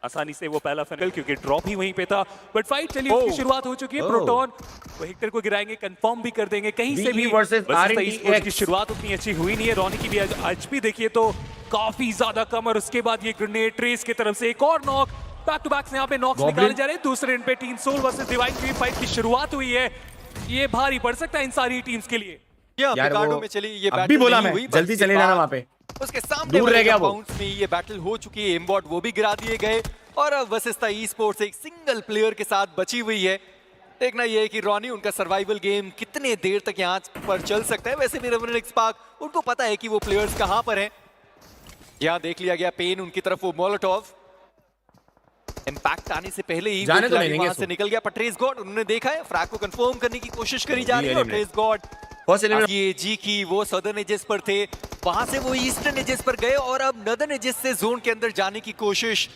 आसानी से वो पहला फाइनल क्योंकि ड्रॉप ही वहीं पे था। बट फाइट चलिए उसकी शुरुआत हो चुकी है। प्रोटोन वो हेक्टर को गिराएंगे, कंफर्म भी कर देंगे कहीं से भी। BE versus RNTX की शुरुआत उतनी अच्छी हुई नहीं है। रॉनी की भी एचपी देखिए तो काफी ज्यादा कम, और उसके बाद ये ग्रेनेड ट्रेस की तरफ से एक और नॉक। बैक टू बैक से यहाँ पे नॉक्स Goblin। निकाले जा रहे हैं। दूसरे एंड पे टीम सोल वर्सेस डिवाइन की फाइट की शुरुआत हुई है। ये भारी पड़ सकता है इन सारी टीम्स के लिए। यार वो में चली ये अब भी बैटल बोला नहीं मैं, हुई, जल्दी उसके चले जाना बाद वहाँ पे। उसके सामने दूर रह गया वो। कंपाउंड्स में ये बैटल हो चुकी है। एमबॉट वो भी गिरा दिए गए और अब वसिस्ता ई स्पोर्ट्स एक सिंगल प्लेयर के साथ बची हुई है। देखना ये है कि रॉनी उनका सर्वाइवल गेम कितने देर तक यहाँ पर चल सकता है। वैसे भी रेवेनेंट एक्सपार्क उनको पता है कि वो प्लेयर्स कहाँ पर हैं। यहाँ देख लिया गया पेन उनकी तरफ, वो मोलोटोव इंपैक्ट आने से पहले ही जाने तो नहीं देंगे वहां से निकल गया। पर ट्रेस गॉड उन्होंने देखा है, फ्रैग को कंफर्म करने की कोशिश करी जा रही है और ट्रेस गॉड फर्स्ट एलिमेंट ये जी की वो सदर्न एजेस पर थे, वहां से वो ईस्टर्न एजेस पर गए और अब नदर्न एजेस से जोन के अंदर जाने की कोशिश।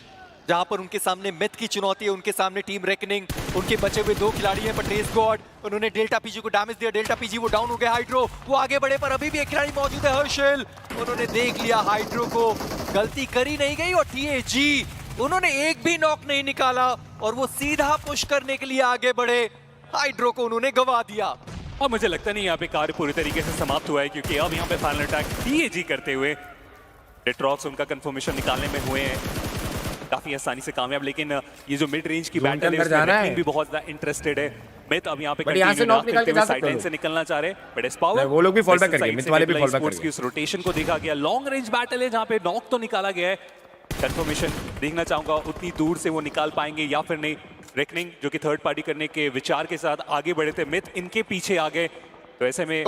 जहां पर उनके सामने मिथ की चुनौती है, उनके सामने टीम रेकनिंग, उनके बचे हुए 2 खिलाड़ी हैं पट्रेस गॉड, उन्होंने डेल्टा पीजी को डैमेज दिया, डेल्टा पीजी वो डाउन हो गया, हाइड्रो वो आगे बढ़े पर अभी भी एक खिलाड़ी मौजूद है हर्षल, उन्होंने देख लिया हाइड्रो को, गलती करी नहीं गई और टीएजी उन्होंने एक भी नॉक नहीं निकाला और वो सीधा पुश करने के लिए आगे बढ़े, हाइड्रो को उन्होंने गवा दिया। और मुझे लगता नहीं यहाँ पे कार्य पूरी तरीके से समाप्त हुआ है, क्योंकि अब यहाँ पे फाइनल अटैक टीएजी करते हुए रेट्रॉक्स उनका कंफर्मेशन निकालने में हुए हैं काफी आसानी से कामयाब। लेकिन ये जो मिड रेंज की बैटल है उसमें भी बहुत ज्यादा इंटरेस्टेड है। मिथ अब यहाँ पे साइडलाइन से निकलना चाह रहे हैं, बट इस पावर वो लोग भी फॉल बैक करेंगे, मिथ वाले भी फॉल बैक करेंगे। उस रोटेशन को देखा गया, लॉन्ग रेंज बैटल है जहाँ पे नॉक तो निकाला गया है, कंफर्मेशन देखना चाहूंगा उतनी दूर से वो निकाल पाएंगे या फिर नहीं। रेकनिंग जो कि थर्ड पार्टी करने के विचार के साथ आगे बढ़े थे, मिथ इनके पीछे आ गए, तो ऐसे में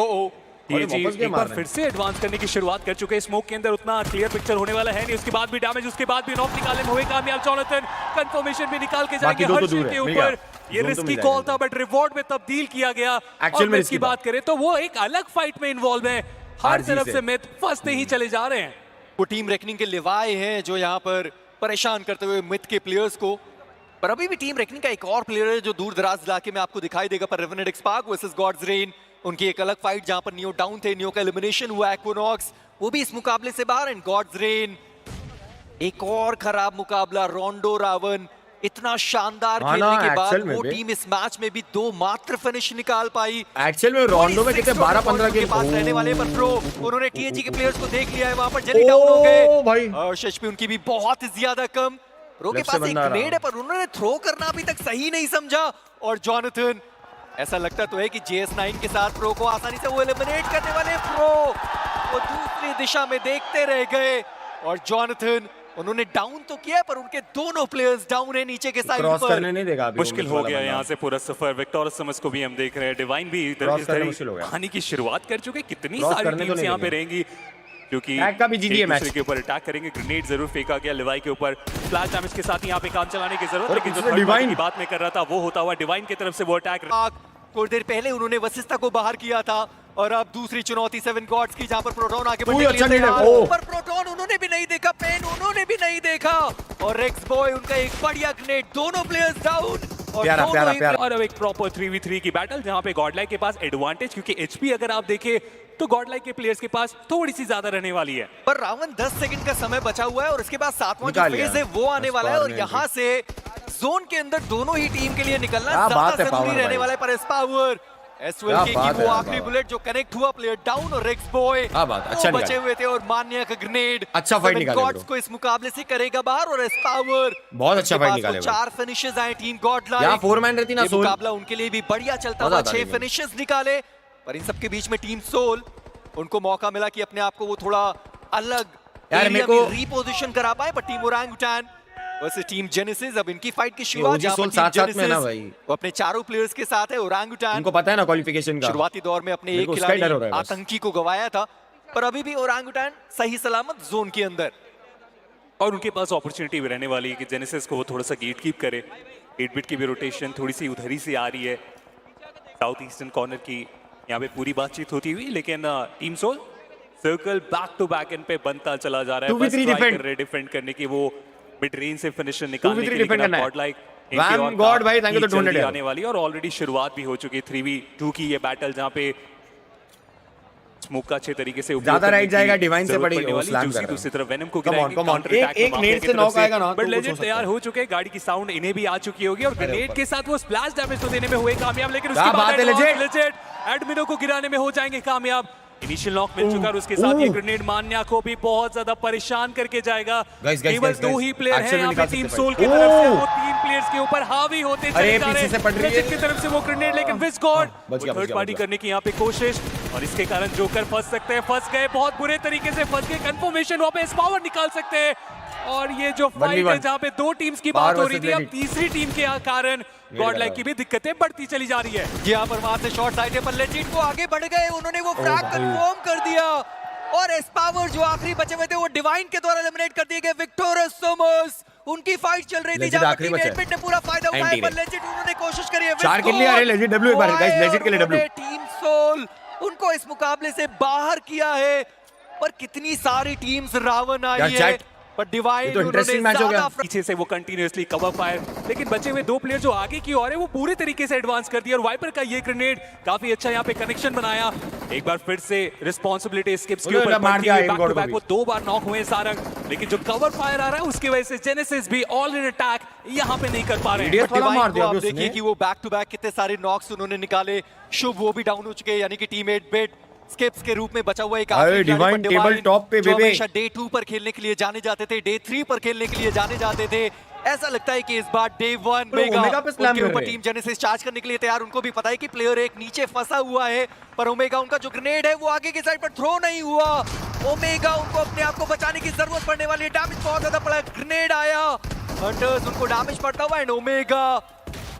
टीएजी एक बार फिर से एडवांस करने की शुरुआत कर चुके हैं। स्मोक के अंदर उतना क्लियर पिक्चर होने वाला है नहीं, उसके बाद भी डैमेज, उसके बाद भी नॉक निकालने में हुए कामयाब। जॉनथन कंफर्मेशन भी निकाल के जाएंगे हर्षल के ऊपर, ये रिस्की कॉल था बट रिवॉर्ड में तब्दील किया गया। एक्चुअल में इसकी बात करें तो वो एक अलग फाइट में इन्वॉल्व है, हर तरफ से मिथ फंसते ही चले जा रहे हैं। वो टीम रेकनिंग के लिवाए हैं जो यहाँ पर परेशान करते हुए मिथ के प्लेयर्स को, पर अभी भी टीम रेकनिंग का एक और प्लेयर है जो दूर दराज इलाके में आपको दिखाई देगा, पर रेवेनेंट एक्सपार्क वर्सेस गॉड्स रेन, उनकी एक अलग फाइट जहां पर नियो डाउन थे, नियो का एलिमिनेशन हुआ, एक्विनॉक्स वो भी इस मुकाबले से बाहर, एंड गॉड्स रेन एक और खराब मुकाबला, रोंडो रावण इतना शानदार खेलने के बाद वो टीम इस मैच में भी 2 मात्र फिनिश निकाल पाई। एक्चुअल में रोंडो में कितने 12-15 के पास रहने वाले पर प्रो उन्होंने टीएजी के प्लेयर्स को देख लिया है, वहां पर जेली डाउन हो गए, और एचपी उनकी भी बहुत ज्यादा कम, प्रो के पास एक ग्रेनेड है पर उन्होंने थ्रो करना अभी तक सही नहीं समझा, और जॉनथन ऐसा लगता तो है कि JS9 के साथ प्रो को आसानी से वो एलिमिनेट करने वाले, प्रो वो दूसरी दिशा में देखते रह गए, और जॉनथन उन्होंने डाउन तो किया पर उनके दोनों प्लेयर्स डाउन है नीचे के साइड पर, करने नहीं देगा अभी, मुश्किल हो गया यहाँ से पूरा सफर। विक्टोरस समस को भी हम देख रहे हैं, डिवाइन भी कहानी की शुरुआत कर चुके, कितनी सारी टीम्स यहाँ पे रहेंगी क्योंकि दूसरे के ऊपर अटैक करेंगे। ग्रेनेड जरूर फेंका गया लिवाई के ऊपर, फ्लैश डैमेज के साथ यहाँ पे काम चलाने की जरूरत, लेकिन जो डिवाइन की बात मैं कर रहा था वो होता हुआ डिवाइन की तरफ से वो अटैक। थोड़ी देर पहले उन्होंने वशिष्ठा को बाहर किया था, और अब दूसरी चुनौती 7 गॉड्स की जहां पर प्रोटोन आगे बढ़ने के लिए तैयार, पर प्रोटोन उन्होंने भी नहीं देखा, पेन उन्होंने भी नहीं देखा, और रेक्स बॉय उनका एक बढ़िया ग्रेनेड, दोनों प्लेयर्स डाउन, और अब एक प्रॉपर 3v3 की बैटल जहां पे गॉडलाइक के पास एडवांटेज, क्योंकि एचपी अगर आप देखें तो गॉडलाइक के प्लेयर्स के पास थोड़ी सी ज्यादा रहने वाली है, पर रावण 10 सेकंड का समय बचा हुआ है और उसके बाद 7वां जो फेज है वो आने वाला है, और यहाँ से जोन के अंदर दोनों ही टीम के लिए निकलना ज्यादा जरूरी रहने वाला है। पर एस पावर एसवेल की वो आखिरी बुलेट जो कनेक्ट हुआ, प्लेयर डाउन, और रेक्स बॉय अच्छा बचे हुए थे, और मान्या का ग्रेनेड अच्छा फाइट निकाले गॉड्स को इस मुकाबले से करेगा बाहर, और एस पावर बहुत अच्छा फाइट निकाले, 4 फिनिशेस आए टीम गॉडलाइक, यहां 4 मैन रहती ना सोल, मुकाबला उनके लिए भी बढ़िया चलता हुआ, 6 फिनिशेस निकाले, पर इन सब के बीच में टीम सोल उनको मौका मिला कि अपने आप को वो थोड़ा अलग एरिया में रीपोजिशन करा पाए, पर team orangutan versus team genesis, अब इनकी फाइट की शुरुआत साथ में ना भाई, वो अपने चारों प्लेयर्स के साथ है। ओरंगुटान उनको पता है ना क्वालिफिकेशन का, शुरुआती दौर में अपने एक खिलाड़ी आतंकी को गवाया था, पर अभी भी ओरंगुटान सही सलामत जोन के अंदर, और उनके पास अपॉर्चुनिटी भी रहने वाली है कि जेनेसिस को वो थोड़ा सा गेट कीप करे। 8 बिट की भी रोटेशन थोड़ी सी उधर ही से आ रही है, साउथ ईस्टर्न कॉर्नर की यहाँ पे पूरी बातचीत होती हुई, लेकिन team Soul circle back to back इन पे बनता चला जा रहा है, बस ट्राई कर रहे डिफेंड करने की, वो मिड रेंज से फिनिशर निकालने की, लेकिन गॉडलाइक गॉड भाई थैंक यू तो 200 आने वाली, और ऑलरेडी शुरुआत भी हो चुकी है 3v2 की ये बैटल, जहाँ पे स्मोक का अच्छे तरीके से ज्यादा राइट जाएगा, डिवाइन से पड़ी वो स्लैम कर, दूसरी तरफ वेनम को गिराएंगे, काउंटर अटैक एक नेट से नॉक आएगा ना, बट लेजेंड तैयार हो चुके हैं, गाड़ी की साउंड इन्हें भी आ चुकी होगी, और ग्रेनेड के साथ वो स्प्लैश डैमेज तो देने में हुए कामयाब, लेकिन उसके बाद लेजेंड एडमिनो को गिराने में हो जाएंगे कामयाब। इनिशियल नॉक मिल चुका, और उसके साथ ये ग्रेनेड मान्या को भी बहुत ज्यादा परेशान करके जाएगा। केवल 2 ही प्लेयर हैं यहाँ पे टीम सोल की तरफ से, वो 3 प्लेयर्स के ऊपर हावी होते चले जा रहे हैं लेजेंड की तरफ से वो ग्रेनेड, लेकिन विस गॉड थर्ड पार्टी करने की यहाँ पे कोशिश, और इसके कारण जोकर फंस सकते हैं, फंस गए, बहुत बुरे तरीके से फंस गए, कंफर्मेशन वहाँ पे पावर निकाल सकते हैं, और ये जो फाइट है जहाँ पे 2 टीम्स की बात हो रही थी, अब तीसरी टीम के कारण गॉडलाइक की भी दिक्कतें बढ़ती चली जा रही है। यहाँ पर वहां से शॉट आए थे, पर लेजेंड को आगे बढ़ गए, उन्होंने वो फ्रैग कंफर्म कर दिया, और एस पावर जो आखिरी बचे हुए थे वो डिवाइन के द्वारा एलिमिनेट कर दिए गए। विक्टोरस समर्स उनकी फाइट चल रही थी, जहां टीम एडमिट ने पूरा फायदा उठाया, पर लेजेंड उन्होंने कोशिश करी है, 4 किल लिया है लेजेंड, डब्ल्यू एक बार गाइस, लेजेंड के लिए डब्ल्यू, टीम सोल उनको इस मुकाबले से बाहर किया है, पर कितनी सारी टीम्स रावण आई है, पर डिवाइन तो interesting match हो गया। पीछे से वो कंटिन्यूअसली कवर फायर, लेकिन बचे हुए 2 प्लेयर जो आगे की ओर है वो पूरे तरीके से एडवांस कर दिया और वाइपर का ये ग्रेनेड काफी अच्छा यहाँ पे कनेक्शन बनाया। एक बार फिर से रिस्पांसिबिलिटी स्किप्स के ऊपर पड़ती है, बैक टू बैक वो 2 बार नॉक हुए सारंग, लेकिन जो कवर फायर आ रहा है उसकी वजह से जेनेसिस भी ऑल इन अटैक यहाँ पे नहीं कर पा रहे हैं। Idiot वाला मार दिया आप अभी देखिए उसने। कि वो बैक टू बैक कितने सारे नॉक्स उन्होंने निकाले। शुभ वो भी डाउन हो चुके हैं, यानी कि टीममेट बेट स्किप्स के रूप में बचा हुआ एक अरे डिवाइन टेबल टॉप पे जो बेबे। हमेशा डे 2 पर खेलने के लिए जाने जाते थे, डे 3 पर खेलने के लिए जाने जाते थे। ऐसा लगता है कि इस बार डे 1 ओमेगा पे स्लैम उनके कर ऊपर रहे हैं। टीम जेनेसिस चार्ज करने के लिए तैयार। उनको भी पता है कि प्लेयर एक नीचे फंसा हुआ है, पर ओमेगा उनका जो ग्रेनेड है वो आगे की साइड पर थ्रो नहीं हुआ। ओमेगा उनको अपने आप को बचाने की जरूरत पड़ने वाली है। डैमेज बहुत ज्यादा पड़ा, ग्रेनेड आया, हंटर्स उनको डैमेज पड़ता हुआ एंड ओमेगा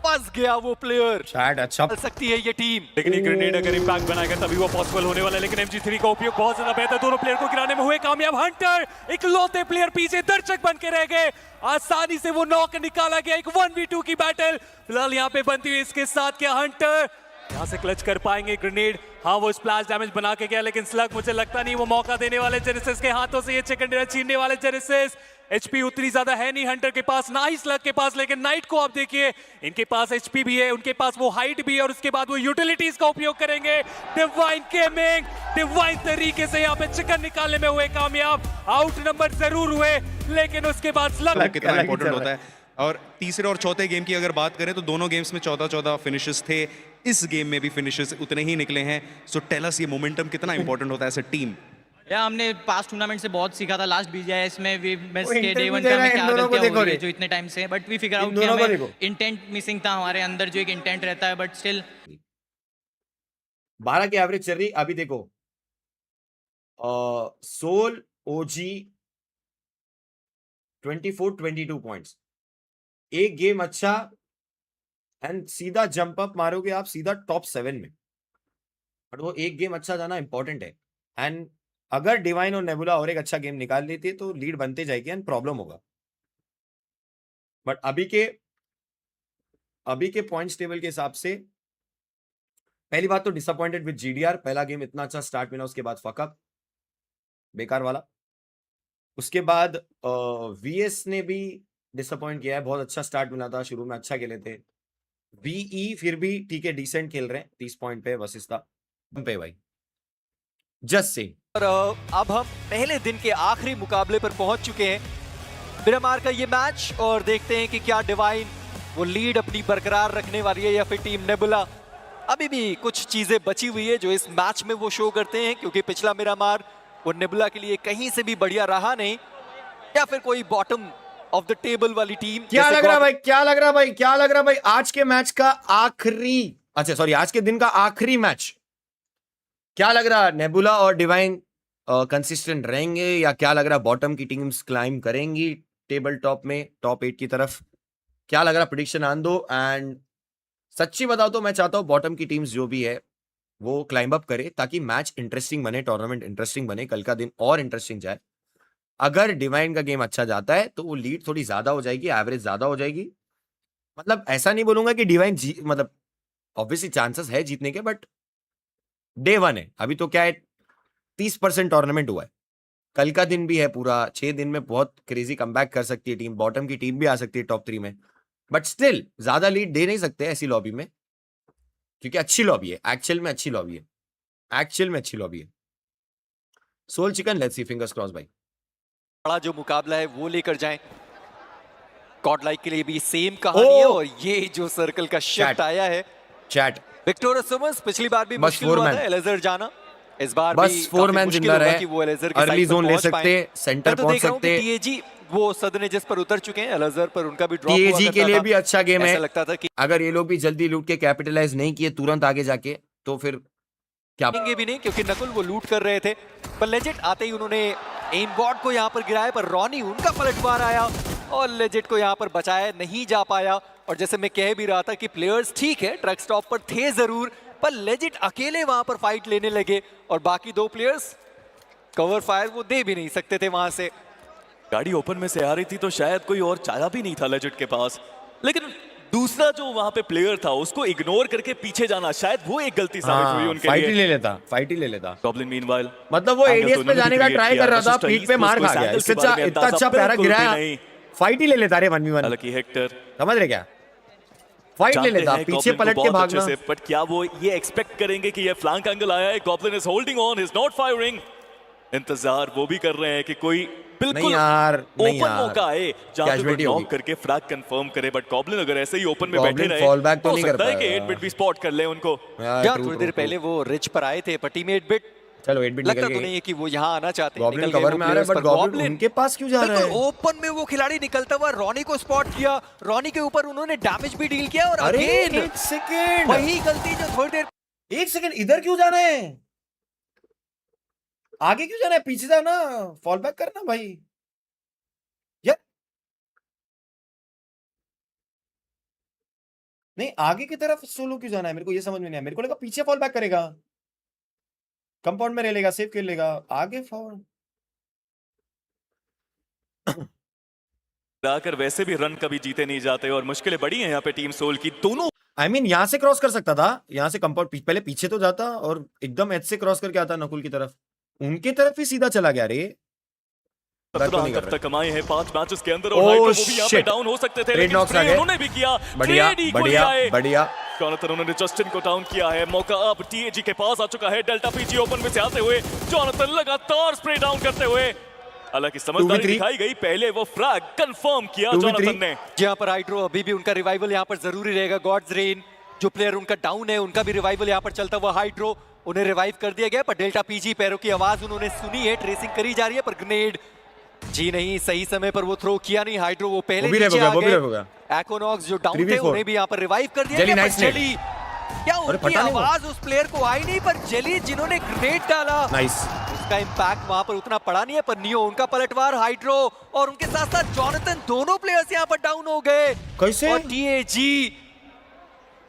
फंस गया वो प्लेयर। शायद अच्छा चल सकती है ये टीम। लेकिन ये ग्रेनेड अगर इंपैक्ट बनाएगा तभी वो पॉसिबल होने वाला है, लेकिन MG3 का उपयोग बहुत ज्यादा बेहतर, दोनों प्लेयर को गिराने में हुए कामयाब। हंटर इकलौते प्लेयर पीछे दर्शक बन के रह गए, आसानी से वो नॉक निकाला गया। एक 1v2 की बैटल फिलहाल यहाँ पे बनती हुई, इसके साथ क्या हंटर यहाँ से क्लच कर पाएंगे ग्रेनेड? हाँ वो स्प्लैश डैमेज बना के गया, लेकिन स्लग मुझे लगता नहीं वो मौका देने वाले जेनेसिस के हाथों से, ये चिकन डिनर छीनने वाले जेनेसिस। एचपी उतनी ज्यादा है नहीं हंटर के पास, ना ही स्लग के पास, लेकिन नाइट को आप देखिए इनके पास एचपी भी है, उनके पास वो हाइट भी है और उसके बाद वो यूटिलिटीज का उपयोग करेंगे। डिवाइन गेमिंग डिवाइन तरीके से यहाँ पे चिकन निकालने में हुए कामयाब, आउट नंबर जरूर हुए, लेकिन उसके बाद स्लग कितना इंपॉर्टेंट होता है। और तीसरे और चौथे गेम की अगर बात करें तो दोनों गेम्स में 14-14 फिनिशेस थे, इस गेम में भी फिनिशेस उतने ही निकले हैं। सो टेल अस ये मोमेंटम कितना इंपॉर्टेंट होता है एज अ टीम। या हमने पास्ट टूर्नामेंट से बहुत सीखा था। लास्ट BGIS में वी मिस वो के डे interview 1 दे का रहा है, हमें क्या इन दोनों को गलतियां देखो हो रही है रे। जो इतने टाइम से, but we figuring out कि दोनों को हमें देखो। इंटेंट मिसिंग था, हमारे अंदर जो एक इंटेंट रहता है, बट स्टिल 12 की एवरेज चल रही। अभी देखो सोल ओजी 24-22 पॉइंट्स, एक गेम अच्छा एंड सीधा जंप अप मारोगे आप सीधा टॉप 7 में, बट वो एक गेम अच्छा जाना इंपॉर्टेंट है। एंड अगर डिवाइन और नेबुला और एक अच्छा गेम निकाल लेती है तो लीड बनते जाएगी एंड प्रॉब्लम होगा। बट अभी के पॉइंट्स टेबल के हिसाब से पहली बात तो डिसअपॉइंटेड विद GDR, पहला गेम इतना अच्छा स्टार्ट मिला, उसके बाद फकअप बेकार वाला। उसके बाद VS ने भी डिसअपॉइंट किया है, बहुत अच्छा स्टार्ट मिला था, शुरू में अच्छा खेले थे। VE फिर भी ठीक है, डिसेंट खेल रहे हैं, 30 पॉइंट पे वसिस्ता पे भाई, जस्ट से। और अब हम पहले दिन के आखिरी मुकाबले पर पहुंच चुके हैं, मिरामार का ये मैच, और देखते हैं कि क्या डिवाइन वो लीड अपनी बरकरार रखने वाली है या फिर टीम नेबुला। अभी भी कुछ चीजें बची हुई है जो इस मैच में वो शो करते हैं, क्योंकि पिछला मिरामार वो नेबुला के लिए कहीं से भी बढ़िया रहा नहीं, या फिर कोई बॉटम ऑफ द टेबल वाली टीम। क्या लग रहा भाई, क्या लग रहा भाई, क्या लग रहा भाई आज के मैच का आखिरी, अच्छा सॉरी आज के दिन का आखिरी मैच क्या लग रहा? नेबुला और डिवाइन कंसिस्टेंट रहेंगे या क्या लग रहा बॉटम की टीम्स क्लाइंब करेंगी टेबल टॉप में, टॉप 8 की तरफ? क्या लग रहा प्रेडिक्शन आन दो। एंड सच्ची बताओ तो मैं चाहता हूँ बॉटम की टीम्स जो भी है वो क्लाइंब अप करे ताकि मैच इंटरेस्टिंग बने, टूर्नामेंट इंटरेस्टिंग बने, कल का दिन और इंटरेस्टिंग जाए। अगर डिवाइन का गेम अच्छा जाता है तो वो लीड थोड़ी ज्यादा हो जाएगी, एवरेज ज्यादा हो जाएगी। मतलब ऐसा नहीं बोलूंगा कि डिवाइन मतलब ऑब्वियसली चांसेस है जीतने के, बट डे 1 है अभी तो क्या है, 30% टूर्नामेंट हुआ है, कल का दिन भी है पूरा, 6 दिन में बहुत क्रेजी कमबैक कर सकती है टीम, बॉटम की टीम भी आ सकती है टॉप 3 में, बट स्टिल ज्यादा लीड दे नहीं सकते ऐसी लॉबी में, क्योंकि अच्छी लॉबी है, एक्चुअल में अच्छी लॉबी है, एक्चुअल में अच्छी लॉबी है। Soul chicken, let's see, fingers cross भाई। बड़ा जो मुकाबला है वो लेकर जाएं, गॉड लाइक के लिए भी सेम कहानी है, और ये जो सर्कल का शिफ्ट आया है, चैट विक्टोरिया सुमन्स पिछली बार भी बस मुश्किल फोर हुआ मैन। था एलेजर जाना, इस बार बस भी 4 काफी मैन मुश्किल जिंदा होगा रहे, कि वो एलेजर के अर्ली साइड पर जोन ले पहुंच सकते, पाएं। सेंटर मैं तो पहुंच देख रहा हूं कि सकते। TAG वो सदने जिस पर उतर चुके हैं, एलेजर पर उनका भी ड्रॉप हुआ TAG के करता लिए था। भी अच्छा गेम है, ऐसा लगता था कि अगर ये लोग भी जल्दी लूट के कैपिटलाइज नहीं किए तुरंत आगे जाके तो फिर क्या देंगे भी नहीं, क्योंकि नकुल वो लूट कर रहे थे, पर लेजेट आते ही उन्होंने एम बॉट को यहाँ पर गिराया, पर रॉनी उनका पलटवार आया और लेजेट को यहाँ पर बचाया नहीं जा पाया। और जैसे मैं कह भी रहा था कि प्लेयर्स ठीक है ट्रक स्टॉप पर थे जरूर, पर लेजेट अकेले वहां पर फाइट लेने लगे और बाकी 2 प्लेयर्स कवर फायर वो दे भी नहीं सकते थे वहां से। गाड़ी ओपन में से आ रही थी तो शायद कोई और चारा भी नहीं था लेजेट के पास, लेकिन दूसरा जो वहां पे प्लेयर था उसको इग्नोर करके पीछे जाना, शायद वो एक गलती साबित हुई उनके फाइट ही लिए। फाइट ही ले लेता। गॉब्लिन मीनवाइल मतलब वो एडीएस पे जाने का ट्राई कर रहा था, पीक पे मार खा गया। इससे अच्छा इतना अच्छा प्यारा गिराया, फाइट ही ले लेता रे 1v1। हालांकि हेक्टर समझ रहे क्या, फाइट ले लेता, पीछे पलट के भागना। बट क्या वो ये एक्सपेक्ट करेंगे कि ये फ्लैंक एंगल आया है, goblin is holding on, is not firing. इंतजार वो भी कर रहे हैं कि कोई बिल्कुल नहीं यार, ओपन मौका आए जहां पे वो नॉक करके फ्रैग कंफर्म करे। बट गॉब्लिन अगर ऐसे ही ओपन में बैठे रहे फॉल बैक तो हो नहीं कर सकता है कि पाएगा। 8 बिट भी स्पॉट कर ले उनको। यार थोड़ी देर पहले वो रिच पर आए थे, पर टीम 8 बिट चलो 8 बिट लगता निकल तो गई। नहीं है कि वो यहाँ आना चाहते हैं। गॉब्लिन कवर में आ रहा है, बट गॉब्लिन उनके पास क्यों जा रहा है? ओपन में वो खिलाड़ी निकलता हुआ रॉनी को स्पॉट किया, रॉनी के ऊपर उन्होंने डैमेज भी डील किया। और अरे अगेन एक सेकंड, वही गलती जो थोड़ी देर, एक सेकंड, इधर क्यों जाना है? आगे क्यों जाना है? पीछे जाना, फॉल बैक करना भाई। यार नहीं, आगे की तरफ सोलो क्यों जाना है? मेरे को ये समझ में नहीं आया। मेरे को लगा पीछे फॉल बैक करेगा, कंपाउंड में रह लेगा, सेफ खेल लेगा, आगे फॉल। आकर वैसे भी रन कभी जीते नहीं जाते और मुश्किलें बड़ी हैं यहाँ पे टीम सोल की। दोनों I mean, यहाँ से क्रॉस कर सकता था, यहाँ से कंपाउंड पहले पीछे तो जाता और एकदम एच से क्रॉस करके आता नकुल की तरफ, उनकी तरफ ही सीधा चला गया रे। 17 अंक अब तक कमाए हैं 5 मैचेस के अंदर। Oh, और हाइड्रो वो भी यहाँ पे shit. डाउन हो सकते थे, Trade लेकिन knocks आ स्प्रे गए। उन्होंने भी किया। बढ़िया Trade equally बढ़िया आए। बढ़िया। जॉनथन उन्होंने जस्टिन को डाउन किया है। मौका अब टीएजी के पास आ चुका है। डेल्टा पीजी ओपन में से आते हुए जॉनथन लगातार स्प्रे डाउन करते हुए, हालांकि समझदारी 2v3 दिखाई गई। पहले वो फ्रैग कंफर्म किया 2v3 जॉनथन ने। यहाँ पर हाइड्रो अभी भी उनका रिवाइवल यहाँ पर जरूरी रहेगा। गॉड्स रेन जो प्लेयर उनका डाउन है, उनका भी रिवाइवल यहाँ पर चलता हुआ। हाइड्रो उन्हें रिवाइव कर दिया गया, पर डेल्टा पीजी पैरों की आवाज उन्होंने सुनी है, ट्रेसिंग करी जा रही है, पर ग्रेनेड जी नहीं, सही समय पर वो थ्रो किया नहीं। हाइड्रो वो पहले नीचे आ गए। एक्वानॉक्स जो डाउन थे उन्हें भी यहाँ पर रिवाइव कर दिया गया। जेली क्या उनकी आवाज उस प्लेयर को आई नहीं, पर जेली जिन्होंने ग्रेनेड डाला, नाइस, उसका इंपैक्ट वहां पर उतना पड़ा नहीं है। पर नियो उनका पलटवार, हाइड्रो और उनके साथ साथ जॉनथन, दोनों प्लेयर्स यहाँ पर डाउन हो गए। कैसे? और टीएजी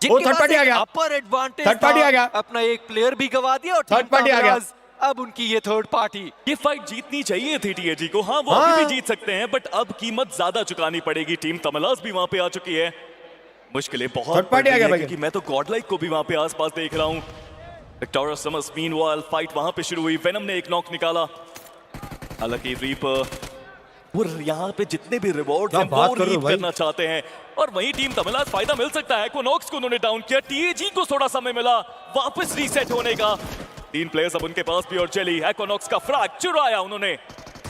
थर्ड पार्टी आ गया, अपर एडवांटेज, थर्ड पार्टी आ गया, अपना एक प्लेयर भी गवा दिया और थर्ड पार्टी आ गया। अब उनकी ये थर्ड पार्टी। ये फाइट जीतनी चाहिए थी टीएजी को। हाँ वो अभी भी जीत सकते हैं, बट अब कीमत ज्यादा चुकानी पड़ेगी। टीम तमलास भी वहां पे आ चुकी है। मुश्किलें बहुत थर्ड पार्टी आ गया भाई, क्योंकि मैं तो गॉडलाइक को भी वहां पे आसपास देख रहा हूं। विक्टोरिया समर्स मीनवाइल फाइट वहां पे शुरू हुई। वेनम ने एक नॉक निकाला, हालांकि रीपर वो यहाँ पे जितने भी रिवॉर्ड्स हैं वो रीप करना चाहते हैं। और वहीं टीम तमिलनाडु फायदा मिल सकता है। एक्वानॉक्स को उन्होंने डाउन किया, टीएजी को थोड़ा समय मिला वापस रीसेट होने का। 3 प्लेयर्स अब उनके पास भी और जेली एक्वानॉक्स का फ्रैग चुराया उन्होंने।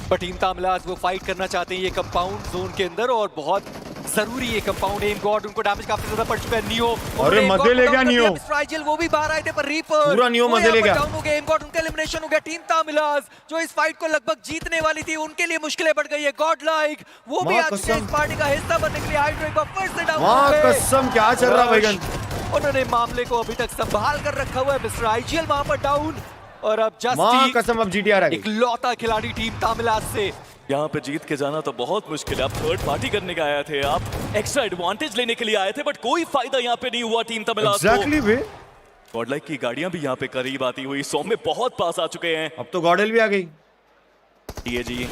पर टीम तमिलनाडु वो फाइट करना चाहते हैं ये कंपाउंड जोन के अंदर, और बहुत जरूरी है कंपाउंड। एम गॉड उनको डैमेज काफी ज्यादा पड़ चुका है। नियो अरे मजे ले गया नियो, फ्राइजल वो भी बाहर आए थे, पर रीपर पूरा नियो मजे ले गया। डाउन हो गया। एम गॉड उनका एलिमिनेशन हो गया। टीम तमिलनाडु जो इस फाइट को लगभग जीतने वाली थी, उनके लिए मुश्किलें बढ़ गई है। गॉड लाइक वो भी आज इस पार्टी का हिस्सा बनने के लिए हाइड्रो एक बार फिर से डाउन हो गए। कसम क्या चल रहा है भाईगन, उन्होंने मामले को अभी तक संभाल कर रखा हुआ है। मिस्टर आईजीएल वहां पर डाउन, और अब जस्ट कसम अब जीटीआर आ गई। इकलौता खिलाड़ी टीम तमिलनाडु से। यहाँ पे जीत के जाना तो बहुत मुश्किल है। आप थर्ड पार्टी करने का आए थे, आप एक्स्ट्रा एडवांटेज लेने के लिए आए थे, बट कोई फायदा यहाँ पे नहीं हुआ टीम तमिलनाडु को। एग्जैक्टली बे, गॉडलाइक की गाड़ियां भी यहाँ पे करीब आती हुई 100 में बहुत पास आ चुके हैं। अब तो गॉडल भी आ गई। टीएजी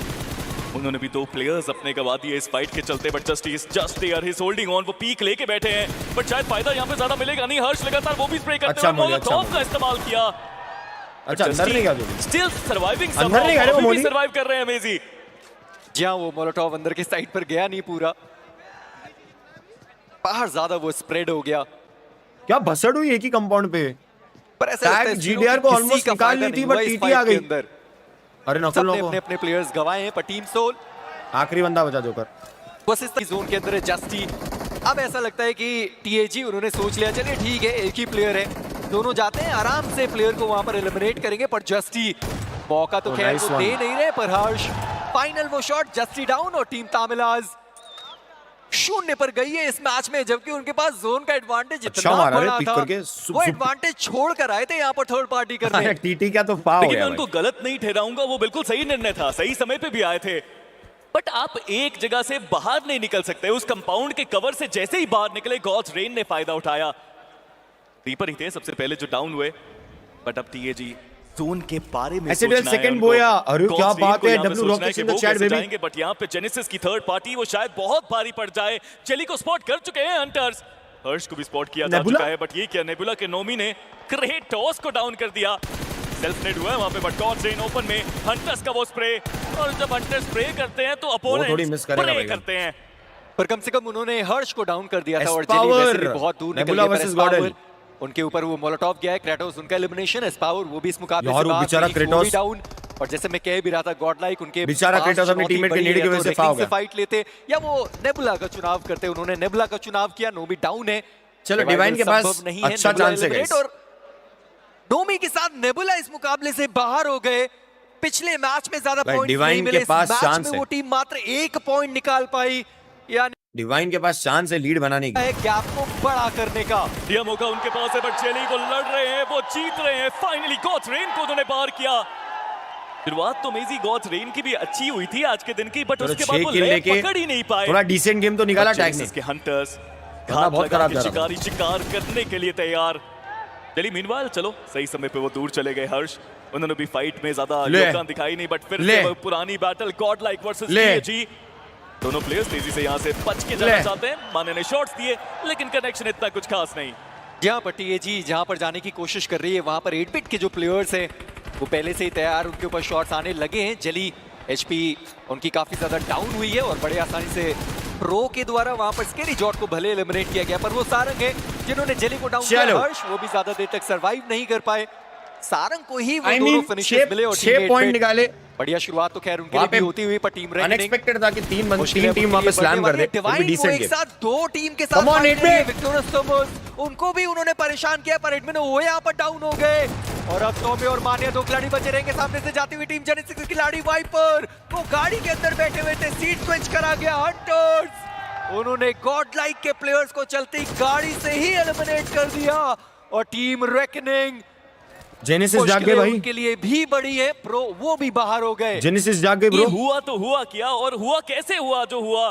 उन्होंने भी 2 प्लेयर्स अपने गवा दिए इस फाइट के चलते, बट जस्ट देयर ही इज होल्डिंग ऑन। वो पीक लेके बैठे हैं, बट शायद फायदा यहाँ पे ज्यादा मिलेगा नहीं। हर्ष लगातार वो भी स्प्रे करते हुए मोलोटॉव का इस्तेमाल किया। अच्छा अंदर नहीं गया, स्टिल सर्वाइविंग, अंदर नहीं गए वो मोली, सर्वाइव कर रहे हैं अमेजी। जी हाँ, वो मोलोटॉव अंदर की साइड पर गया नहीं, पूरा बाहर ज्यादा वो स्प्रेड हो गया। क्या भसड़ हुई एक ही कंपाउंड पे। पर ऐसा लगता है जीडीआर को ऑलमोस्ट निकाल ली थी, बट टीटी आ गई। अरे नकुल ने अपने प्लेयर्स गवाए हैं, पर टीम सोल आखिरी बंदा बचा जोकर बस इस जोन के अंदर है। जस्टी अब ऐसा लगता है कि टीएजी उन्होंने सोच लिया, चलिए ठीक है एक ही प्लेयर है, दोनों जाते हैं आराम से प्लेयर को वहां पर एलिमिनेट करेंगे। पर जस्टी मौका तो खैर वो दे नहीं रहे, पर हर्ष फाइनल वो शॉट, जस्टी डाउन, और टीम तमिलनाडु 0 पर गई है इस मैच में, जबकि उनके पास जोन का एडवांटेज इतना बड़ा था। वो एडवांटेज छोड़ कर आए थे यहाँ पर थर्ड पार्टी करने। टीटी क्या तो पाव लेकिन मैं उनको गलत नहीं ठहराऊंगा, वो बिल्कुल सही निर्णय था, सही समय पे भी आए थे। बट आप एक जगह से बाहर नहीं निकल सकते। उस कंपाउंड के कवर से जैसे ही बाहर निकले, गॉड्स रेन ने फायदा उठाया। रीपर ही थे सबसे पहले जो डाउन हुए, बट अब टीएजी जोन के बारे में Accidental सोचना है second उनको। बोया। अरे क्या Godspeed बात को है, यहाँ पे W सोचना है Rockets कि in the वो chat, कैसे baby। जाएंगे, बट यहाँ पे जेनेसिस की थर्ड पार्टी वो शायद बहुत भारी पड़ जाए। जेली को स्पॉट कर चुके हैं हंटर्स, हर्ष को भी स्पॉट किया जा नेबुला? चुका है, बट ये क्या नेबुला के नोमी ने क्रेट टॉस को डाउन कर दिया। सेल्फ नेट हुआ है वहां पे, बट गॉड रेन ओपन में हंटर्स का वो स्प्रे, और जब हंटर्स स्प्रे करते हैं तो थोड़ी मिस अपोनेंट्स करेगा स्प्रे भाई। करते हैं। पर कम से कम उन्होंने हर्ष को डाउन कर दिया था और Espower, जेली वैसे भी बहुत दूर निकल नेबुला गया। पर versus Espower, Gordon। उनके ऊपर वो मोलोटॉव गया है, क्रेटोस उनका एलिमिनेशन, एस्पावर वो भी इस मुकाबले यार, से वो बाहर, बेचारा फिनिक्स वो भी Kratos। डाउन। और जैसे मैं कह भी रहा था, गॉड लाइक उनके बेचारा पास Kratos अपने चुनौती teammate के बड़ी नीड की है, वजह तो से रेकलिंग फाउल से गया। फाइट लेते या वो नेबुला का चुनाव करते। उन्होंने नेबुला का चुनाव किया, नोमी डाउन है। चलो, Revival डिवाइन के पास संभव नहीं है, अच्छा नेबुला चांस है eliminate, guys। और नोमी के साथ नेबुला इस मुकाबले से बाहर हो गए। पिछले मैच में ज्यादा भाई, पॉइंट्स डिवाइन नहीं के मिले, इस पास मैच चांस में है। वो टीम मात्र 1 पॉइंट निकाल पाई। यानी डिवाइन के पास चांस है लीड बनाने की। गैप को बड़ा करने का। यह मौका उनके पास है, बट जेली को लड़ रहे हैं, वो जीत रहे हैं। फाइनली गॉड रेन को उन्होंने पार किया। शुरुआत तो मेजी गॉड रेन की भी अच्छी हुई थी आज के दिन की, बट उसके बाद वो लय पकड़ ही नहीं पाए। थोड़ा डिसेंट गेम तो निकाला टैग ने। जेनेसिस के हंटर्स वरना बहुत खराब जा रहा था। शिकारी शिकार करने के लिए तैयार। चलिए मीनवाइल चलो सही समय पे वो दूर चले गए हर्ष, उन्होंने भी फाइट में ज्यादा ले। योगदान दिखाई नहीं, बट फिर ले। से वो पुरानी बैटल गॉड लाइक वर्सेस ले। जी। दोनों प्लेयर्स तेजी से यहाँ से बच के जाना चाहते हैं। माने ने शॉट्स दिए, लेकिन कनेक्शन इतना कुछ खास नहीं। जहाँ पर टीएजी जहाँ पर जाने की कोशिश कर रही है, वहाँ पर 8 बिट के जो प्लेयर्स हैं वो पहले से ही तैयार, उनके ऊपर शॉट्स आने लगे हैं। जली एचपी उनकी काफी ज्यादा डाउन हुई है और बड़े आसानी से प्रो के द्वारा वहाँ पर स्केरी जॉट को भले एलिमिनेट किया गया, पर वो सारंग है जिन्होंने जली को डाउन किया। हर्ष वो भी ज्यादा देर तक सर्वाइव नहीं कर पाए। सारंग को ही वो दोनों फिनिशेस मिले और 6 पॉइंट निकाले। बढ़िया शुरुआत तो खैर उनके लिए भी होती हुई, पर टीम अनएक्सपेक्टेड था कि तीन टीम वहां पे स्लैम कर दे। डिवाइन को डिसेंट एक गेम। साथ 2 टीम के Come साथ on, Edwin! विक्टोरियस थॉमस उनको भी उन्होंने परेशान किया, पर एडमिन वो यहाँ पर डाउन हो गए। और अब नोमी और मानिया 2 खिलाड़ी बचे रहेंगे। सामने से जाती हुई टीम जेनेसिस की खिलाड़ी वाइपर, वो गाड़ी के अंदर बैठे हुए थे, सीट स्विच करा गया। हंटर्स उन्होंने गॉड लाइक के प्लेयर्स को चलती गाड़ी से ही एलिमिनेट कर दिया। और टीम रेकनिंग जेनेसिस जाग गए भाई, उनके लिए भी बड़ी है। प्रो वो भी बाहर हो गए। जेनेसिस जाग गए ये ब्रो। हुआ तो हुआ क्या, और हुआ कैसे हुआ जो हुआ।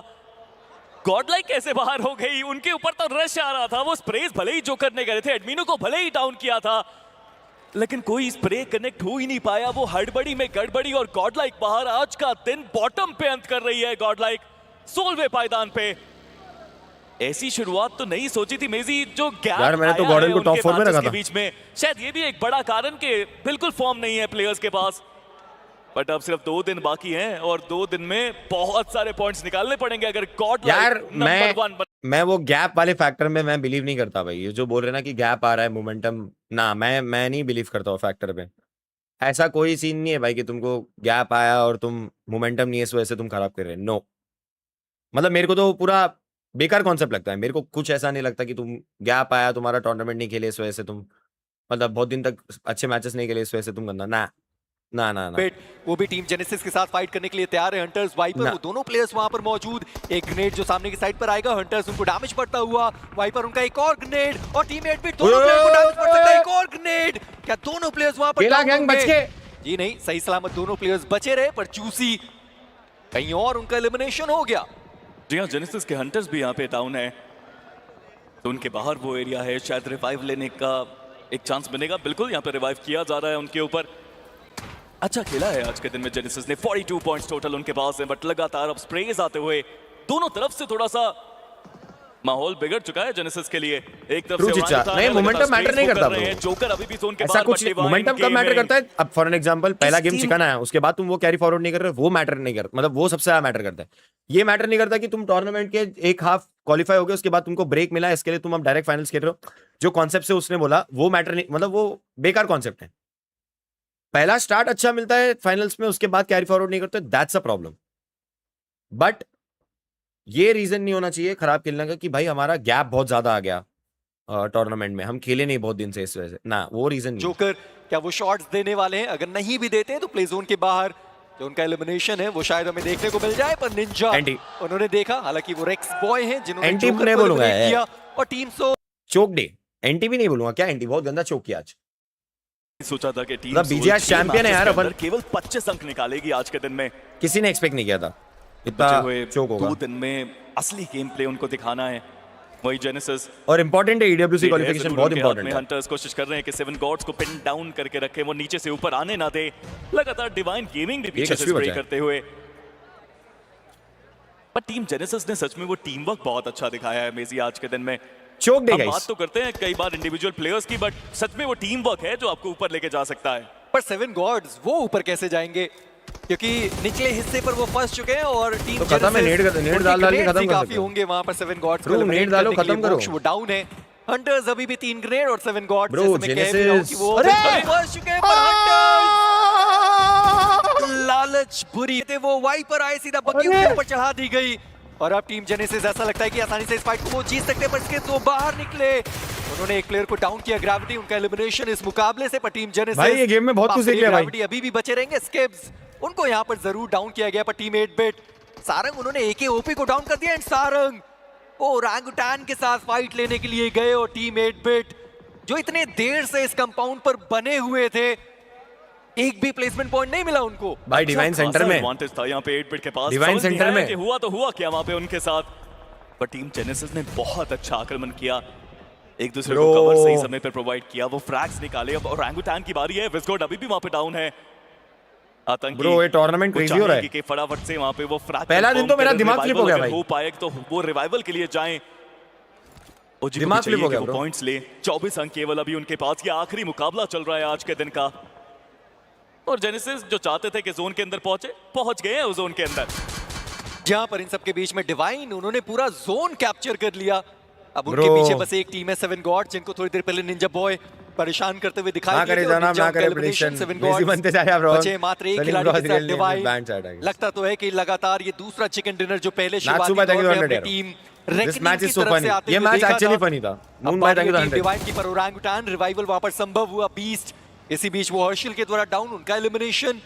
गॉड लाइक कैसे बाहर हो गई, उनके ऊपर तो रश आ रहा था। वो स्प्रेस भले ही जो करने गए थे, एडमिनो को भले ही डाउन किया था, लेकिन कोई स्प्रे कनेक्ट हो ही नहीं पाया। वो हड़बड़ी में गड़बड़ी, और गॉड लाइक बाहर। आज का दिन बॉटम पे अंत कर रही है गॉड लाइक, 16वें पायदान पे। ऐसी शुरुआत तो नहीं सोची थी मेजी, जो गैप यार, मैंने तो आया गॉर्डन है को टॉप उनके 4 में मैचेस रखा के था। बीच में। शायद ये भी एक बड़ा कारण कि बिल्कुल फॉर्म नहीं है प्लेयर्स के पास। बट अब सिर्फ 2 दिन बाकी हैं, और 2 दिन में बहुत सारे पॉइंट्स निकालने पड़ेंगे अगर गॉड यार लाइक नंबर 1 मैं वो गैप वाले फैक्टर में मैं बिलीव नहीं करता भाई। ये जो बोल रहे ना कि गैप आ रहा है, मोमेंटम, ना मैं नहीं बिलीव करता हूँ फैक्टर पे। ऐसा कोई सीन नहीं है भाई कि तुमको गैप आया और तुम मोमेंटम नहीं है इस वजह से तुम खराब कर रहे हो। नो, मतलब मेरे को तो पूरा बेकार कॉन्सेप्ट लगता है। मेरे को कुछ ऐसा नहीं लगता कि तुम गैप आया, तुम्हारा टूर्नामेंट नहीं खेले इस वजह से तुम, मतलब बहुत दिन तक अच्छे मैचेस नहीं खेले इस वजह से तुम गंदा ना ना ना ना। वो भी टीम जेनेसिस के साथ फाइट करने के लिए तैयार है। हंटर्स वाइपर वो दोनों प्लेयर्स वहां पर मौजूद। एक ग्रेनेड जो सामने की साइड पर आएगा, हंटर्स उनको डैमेज पड़ता हुआ, वाइपर उनका एक और ग्रेनेड, और टीम 8 बिट दोनों प्लेयर को डैमेज पड़ सकता है। एक और ग्रेनेड, क्या दोनों प्लेयर्स वहां पर केला गैंग बच के? जी नहीं, सही सलामत दोनों प्लेयर्स बचे रहे, पर चूसी कहीं और उनका एलिमिनेशन हो गया। जी हाँ, जेनेसिस के हंटर्स भी यहाँ पे डाउन है, तो उनके बाहर वो एरिया है। शायद रिवाइव लेने का एक चांस मिलेगा। बिल्कुल यहाँ पे रिवाइव किया जा रहा है उनके ऊपर। अच्छा खेला है आज के दिन में जेनेसिस ने। 42 पॉइंट्स टोटल उनके पास है, बट लगातार अब स्प्रेज आते हुए दोनों तरफ से थोड़ा सा माहौल बिगड़ चुका है जेनेसिस के लिए। एक तरफ से नहीं, मोमेंटम मैटर नहीं करता ब्रो। जोकर अभी भी जोन के ऐसा बाहर, कुछ मोमेंटम कब मैटर करता है। अब फॉर एन एग्जांपल पहला गेम चिकन आया, उसके बाद तुम वो कैरी फॉरवर्ड नहीं कर रहे, वो मैटर नहीं करता। मतलब वो सबसे ज्यादा मैटर करता है। ये मैटर नहीं करता कि तुम टूर्नामेंट के एक हाफ क्वालिफाई हो गए, उसके बाद तुमको ब्रेक मिला, इसके लिए तुम अब डायरेक्ट फाइनल्स खेल रहे हो। जो कॉन्सेप्ट से उसने बोला वो मैटर नहीं, मतलब वो बेकार कॉन्सेप्ट है। पहला स्टार्ट अच्छा मिलता है फाइनल्स में, उसके बाद कैरी फॉरवर्ड नहीं करते, दैट्स अ प्रॉब्लम। बट ये रीजन नहीं होना चाहिए खराब खेलने का कि भाई हमारा गैप बहुत ज्यादा आ गया टूर्नामेंट में, हम खेले नहीं बहुत दिन से इस वजह से, ना वो रीजन नहीं। जोकर क्या वो शॉट्स देने वाले हैं? अगर नहीं भी देते हैं तो प्ले जोन के बाहर जो उनका एलिमिनेशन है वो शायद हमें देखने को मिल जाए। पर निंजा उन्होंने देखा, हालांकि वो रेक्स बॉय हैं जिन्होंने एंटी जोकर नहीं को बोलूंगा eliminate किया, और टीम सो चोक डे। एंटी भी नहीं बोलूंगा, क्या एंटी बहुत गंदा चोक किया आज। सोचा था कि टीम मतलब बीजीआर चैंपियन है यार अपन, केवल 25 अंक निकालेगी आज के दिन में। किसी ने एक्सपेक्ट नहीं किया था इतना चोक होगा। 2 दिन में असली गेम प्ले उनको दिखाना है। वही जेनेसिस और इंपॉर्टेंट है ईडब्ल्यूसी क्वालिफिकेशन, बहुत इंपॉर्टेंट है। हंटर्स कोशिश कर रहे हैं कि 7 गॉड्स को पिन डाउन करके रखें, वो नीचे से ऊपर आने ना दे। लगातार डिवाइन गेमिंग भी पीछे से स्प्रे करते हुए, पर टीम जेनेसिस ने सच में वो टीम वर्क बहुत अच्छा दिखाया है मेजी आज के दिन में। चोक दे हम गाइस। बात तो करते हैं कई बार इंडिविजुअल प्लेयर्स की, बट सच में वो टीम वर्क है जो आपको ऊपर लेके जा सकता है। पर 7 गॉड्स वो ऊपर कैसे जाएंगे, क्योंकि निचले हिस्से पर वो फंस चुके हैं और टीम तो खत्म है, नेट डाल के खत्म कर काफी सकते हैं। होंगे वहां पर 7 गॉड्स को Bro, eliminate नेट डालो, करने के लिए। खत्म करो। मोक्ष वो डाउन है, हंटर्स अभी भी 3 ग्रेनेड और 7 गॉड्स Bro, जैसे मैं कह भी रहा हूं कि वो Genesis- फंस चुके हैं। पर हंटर्स लालच बुरी थे, वो वाइपर आए सीधा बग्गी के ऊपर चढ़ा दी गई और अब टीम जेनेसिस ऐसा लगता है कि आसानी से इस फाइट को वो जीत सकते हैं, पर इसके तो बाहर निकले। उन्होंने एक प्लेयर को डाउन किया, ग्रेविटी, उनका एलिमिनेशन इस मुकाबले से। पर टीम जेनेसिस भाई ये गेम में बहुत कुछ सीख लिया भाई। ग्रेविटी अभी भी बचे रहेंगे, स्किप्स उनको यहाँ पर जरूर डाउन किया गया। पर टीम 8-बिट सारंग, उन्होंने एके ओपी को डाउन कर दिया एंड सारंग वो ओरंगुटान के साथ फाइट लेने के लिए गए और टीम 8-बिट जो इतने देर से इस कंपाउंड पर बने हुए थे, एक भी प्लेसमेंट पॉइंट नहीं मिला उनको। भाई डिवाइन सेंटर में एडवांटेज था यहाँ पे 8-बिट के पास। डिवाइन समझ नहीं सेंटर आया में। कि हुआ तो हुआ क्या वहाँ पे उनके साथ, पर टीम जेनेसिस ने बहुत अच्छा आक्रमण किया, एक दूसरे को Bro. कवर सही समय पर प्रोवाइड किया, वो फ्रैग्स निकाले। अब ओरंगुटान की बारी है, विस्गोड अभी भी वहाँ पे डाउन है। आतंकी Bro, ये टूर्नामेंट वो crazy हो रहा है। चाहेंगे कि फटाफट से वहाँ पे वो फ्रैग पहला दिन तो मेरा दिमाग फ्लिप हो गया भाई। हो पाए तो वो रिवाइवल के लिए जाएं। ओजी को दिमाग भी चाहिए flip हो कि गया, वो bro। पॉइंट्स ले। 24 अंक केवल अभी उनके पास, ये आखिरी मुकाबला चल रहा है आज के दिन का। और जेनेसिस जो चाहते थे कि जोन के अंदर पहुंच गए हैं उस जोन के अंदर। जहां पर इन सबके बीच में डिवाइन, उन्होंने पूरा जोन कैप्चर कर लिया। अब उनके Bro. पीछे बस एक टीम है 7 गॉड, जिनको थोड़ी देर पहले निंजा बॉय परेशान करते हुए दिखाई ना करे जनाब, ना करे prediction। Lazy बनते जा रहे हैं, bro। बचे मात्र एक Salim खिलाड़ी Bros के साथ really divine. banned chat, I guess। लगता तो है कि लगातार ये दूसरा चिकन डिनर जो पहले Natsu शुरुआती bhai, thank you दौर में 100 अपनी यार। टीम This रेकनिंग match की is so तरफ से funny। आते ये हुए मैच देखा एक्चुअली था। फनी था। अब मून भाई बारी थैंक यू है टीम 100। डिवाइन की पर ओरंगुटान रिवाइवल वहां पर संभव हुआ, बीस्ट इसी बीच वो हर्षिल के द्वारा डाउन, उनका एलिमिनेशन।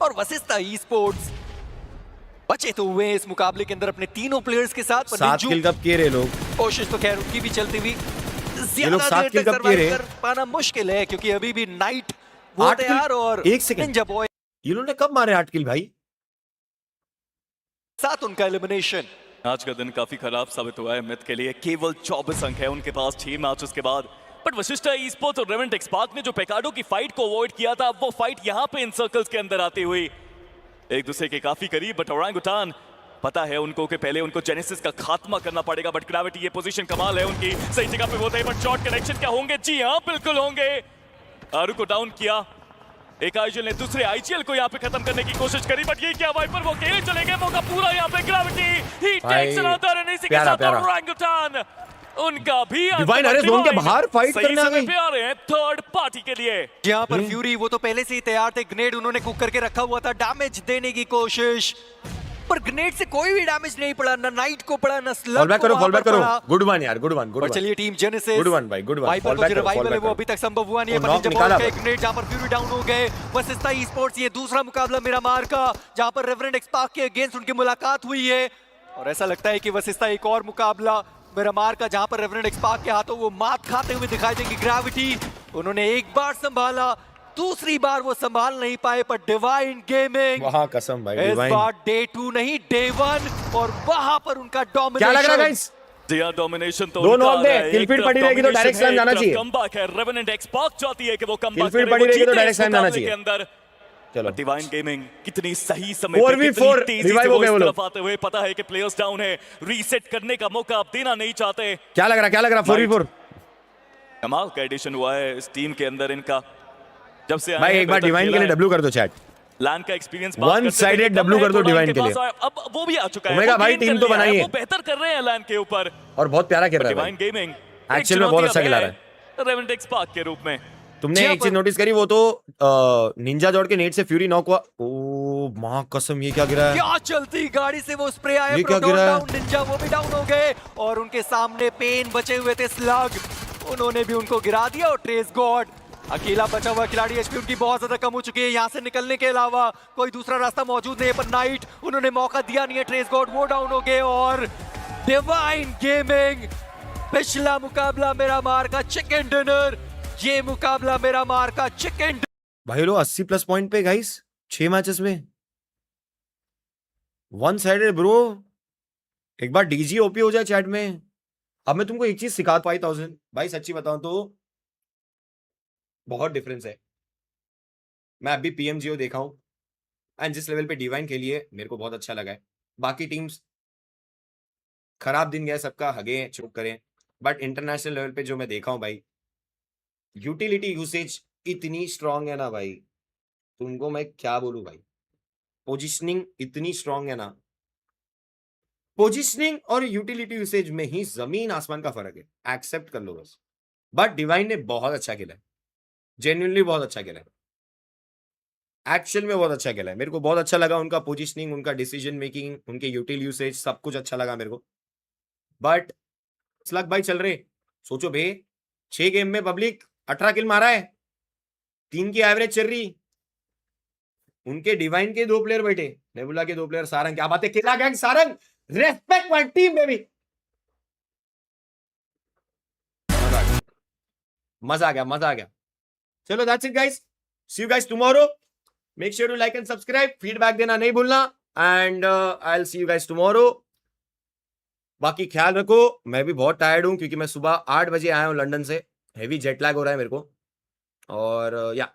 और वशिष्ठा ई स्पोर्ट्स बचे तो हुए इस मुकाबले के अंदर अपने तीनों प्लेयर्स के साथ। पर 7 निंजू किल कब किए रे लोग? कोशिश तो खैर उनकी भी चलती हुई, ये लोग ज्यादा 7 देर किल तक कब किए रे? सर्वाइव कर पाना मुश्किल है, क्योंकि अभी भी नाइट वो 8 तैयार किल? और एक सेकंड। निंजा बॉय ये लोग ने कब मारे 8 किल भाई? साथ उनका एलिमिनेशन। आज का दिन काफी खराब साबित हुआ है मिथ के लिए। केवल 24 अंक है उनके पास 6 मैचेस के बाद। बट वशिष्ठा ई स्पोर्ट्स और रेवेंट एक्सपार्क ने जो पेकाडो की फाइट को अवॉइड किया था, अब वो फाइट यहाँ पे इन सर्कल्स के अंदर आती हुई एक दूसरे के काफी करीब। बट ओरंगुटान पता है उनको कि पहले उनको जेनेसिस का खात्मा करना पड़ेगा। बट ग्रेविटी, ये पोजीशन कमाल है उनकी, सही जगह पे होते हैं। बट शॉट कनेक्शन क्या होंगे? जी हाँ, बिल्कुल होंगे। आरू को डाउन किया, एक आईजीएल ने दूसरे आईजीएल को यहाँ पे खत्म करने की कोशिश करी। बट ये क्या, वाइपर वो अकेले चले गए, मौका पूरा यहाँ पे। ग्रेविटी ही टेक्स अनदर, एंड इसी के साथ ओरंगुटान उनका भी डिवाइन अरे जोन के बाहर फाइट करने आ गई। पे आ रहे हैं थर्ड पार्टी के लिए। यहाँ पर फ्यूरी वो तो पहले से ही तैयार थे, ग्रेनेड उन्होंने कुक करके रखा हुआ था, डैमेज देने की कोशिश, पर ग्रेनेड से कोई भी डैमेज नहीं पड़ा, ना नाइट को पड़ा, ना स्लग फॉल बैक को करो, वहां फॉल बैक पर करो। पड़ा। गुड वन यार, गुड वन, गुड और वन। चलिए टीम जेनेसिस, गुड वन भाई, गुड वन। वाइपर फॉल को बैक जो करो, फॉल रिवाइवल है बैक वो करो। अभी तक संभव हुआ नहीं है। वो पर नॉक जब निकाला बॉल था। का ग्रेनेड जहां पर फ्यूरी डाउन हो गए, वशिष्ठा ई स्पोर्ट्स ये दूसरा मुकाबला मेरा मार का, जहां पर रेवरेंड एक्सपार्क के अगेंस्ट उनकी मुलाकात हुई है। और ऐसा लगता है कि वशिष्ठा एक और मुकाबला मेरा मार का, जहां पर रेवरेंड एक्सपार्क के हाथों वो मात खाते हुए दिखाई देंगी। ग्रेविटी उन्होंने एक बार संभाला, दूसरी बार वो संभाल नहीं पाए, पर डिवाइन गेमिंग वहां कसम भाई, इस डिवाइन। बार डे 2 नहीं डे 1, और वहां पर उनका डोमिनेशन। क्या लग रहा है गाइस? दिया डोमिनेशन तो दो उनका नॉक दे, आ रहा है। किल एक फीड तरफ पड़ी रहेगी तो domination डायरेक्ट स्लैम है, जाना एक तरफ चाहिए। कमबैक है। रेवेनेंट एक्सपार्क चाहती है कि वो कमबैक किल फीड करे, पड़ी वो रहेगी तो जीते डायरेक्ट इस स्लैम जाना मुकाबले चाहिए। के अंदर। चलो डिवाइन गेमिंग कितनी सही समय 4v4 कितनी तेजी रिवाइव से हो वो गए इस वो लोग। तरफ आते हुए, पता है कि प्लेयर्स डाउन है, रीसेट करने का मौका आप देना नहीं चाहते। क्या लग रहा, क्या लग रहा? 4v4 कमाल का एडिशन हुआ है इस टीम के अंदर इनका, जब से भाई। एक बार डिवाइन के लिए डब्ल्यू कर दो चैट। लैंड का एक्सपीरियंस One sided W कर दो डिवाइन के लिए। अब वो भी आ चुका है, ओमेगा वो भाई gain टीम कर तो लिया है, बनाई है। वो बेहतर कर रहे हैं लैंड के ऊपर। और बहुत प्यारा खेल रहा है डिवाइन भाई। गेमिंग Actual में बहुत अच्छा खिला रहा है रेवेंट एक्सपार्क के रूप में। तुमने एक चीज नोटिस करी, वो तो निंजा जॉर्ड के नेट से फ्यूरी नॉक हुआ। ओ मां कसम, ये क्या गिरा है? क्या चलती गाड़ी से वो स्प्रे आया, ये क्या गिरा है? डाउन निंजा वो भी डाउन हो गए, और उनके सामने पेन बचे हुए थे स्लग, उन्होंने भी उनको गिरा दिया। और ट्रेस गॉड अकेला बचा हुआ खिलाड़ी, एचपी उनकी बहुत ज्यादा कम हो चुकी है, यहाँ से निकलने के अलावा कोई दूसरा रास्ता मौजूद नहीं है। पर नाइट उन्होंने मौका दिया नहीं है, ट्रेस गॉड वो डाउन हो गए। और डिवाइन गेमिंग, पिछला मुकाबला मेरा मार का चिकन डिनर, ये मुकाबला मेरा मार का चिकन। भाई लोग 80+ पॉइंट पे गाइस, 6 मैचेस में। One sided bro. एक बार डीजी ओपी हो जाए चैट में। अब मैं तुमको एक चीज सिखा 5000 भाई, सच्ची बताऊं तो बहुत डिफरेंस है। मैं अभी पीएमजीओ देखा हूं एंड जिस लेवल पे डिवाइन खेली है मेरे को बहुत अच्छा लगा है। बाकी टीम्स खराब दिन गया सबका, हगे चुप करें, बट इंटरनेशनल लेवल पे जो मैं देखा हूं भाई, यूटिलिटी यूसेज इतनी स्ट्रांग है ना भाई, तुमको मैं क्या बोलूं भाई, पोजिशनिंग इतनी स्ट्रांग है ना, पोजिशनिंग और यूटिलिटी यूसेज में ही जमीन आसमान का फर्क है, एक्सेप्ट कर लो बस। बट डिवाइन ने बहुत अच्छा खेला है, जेन्युइनली बहुत अच्छा खेला है, एक्शन में बहुत अच्छा खेला है। मेरे को बहुत अच्छा लगा उनका पोजिशनिंग, उनका डिसीजन मेकिंग, उनके यूटिल यूसेज, सब कुछ अच्छा लगा मेरे को। बट स्लग भाई चल रहे, सोचो भे 6 गेम में पब्लिक 18 किल मारा है, 3 की एवरेज चल रही, उनके डिवाइन के 2 प्लेयर बैठे, नेबुला के 2 प्लेयर, सारंग, क्या बात है, केला gang Sarang, respect my team baby. मजा आ गया, मजा आ गया। चलो that's it guys, see you guys tomorrow, make sure to like and subscribe, feedback देना नहीं भूलना, and I will see you guys tomorrow. बाकी ख्याल रखो, मैं भी बहुत टायर्ड हूं क्योंकि मैं सुबह 8 बजे आया हूं लंदन से, हेवी जेट लैग हो रहा है मेरे को, और या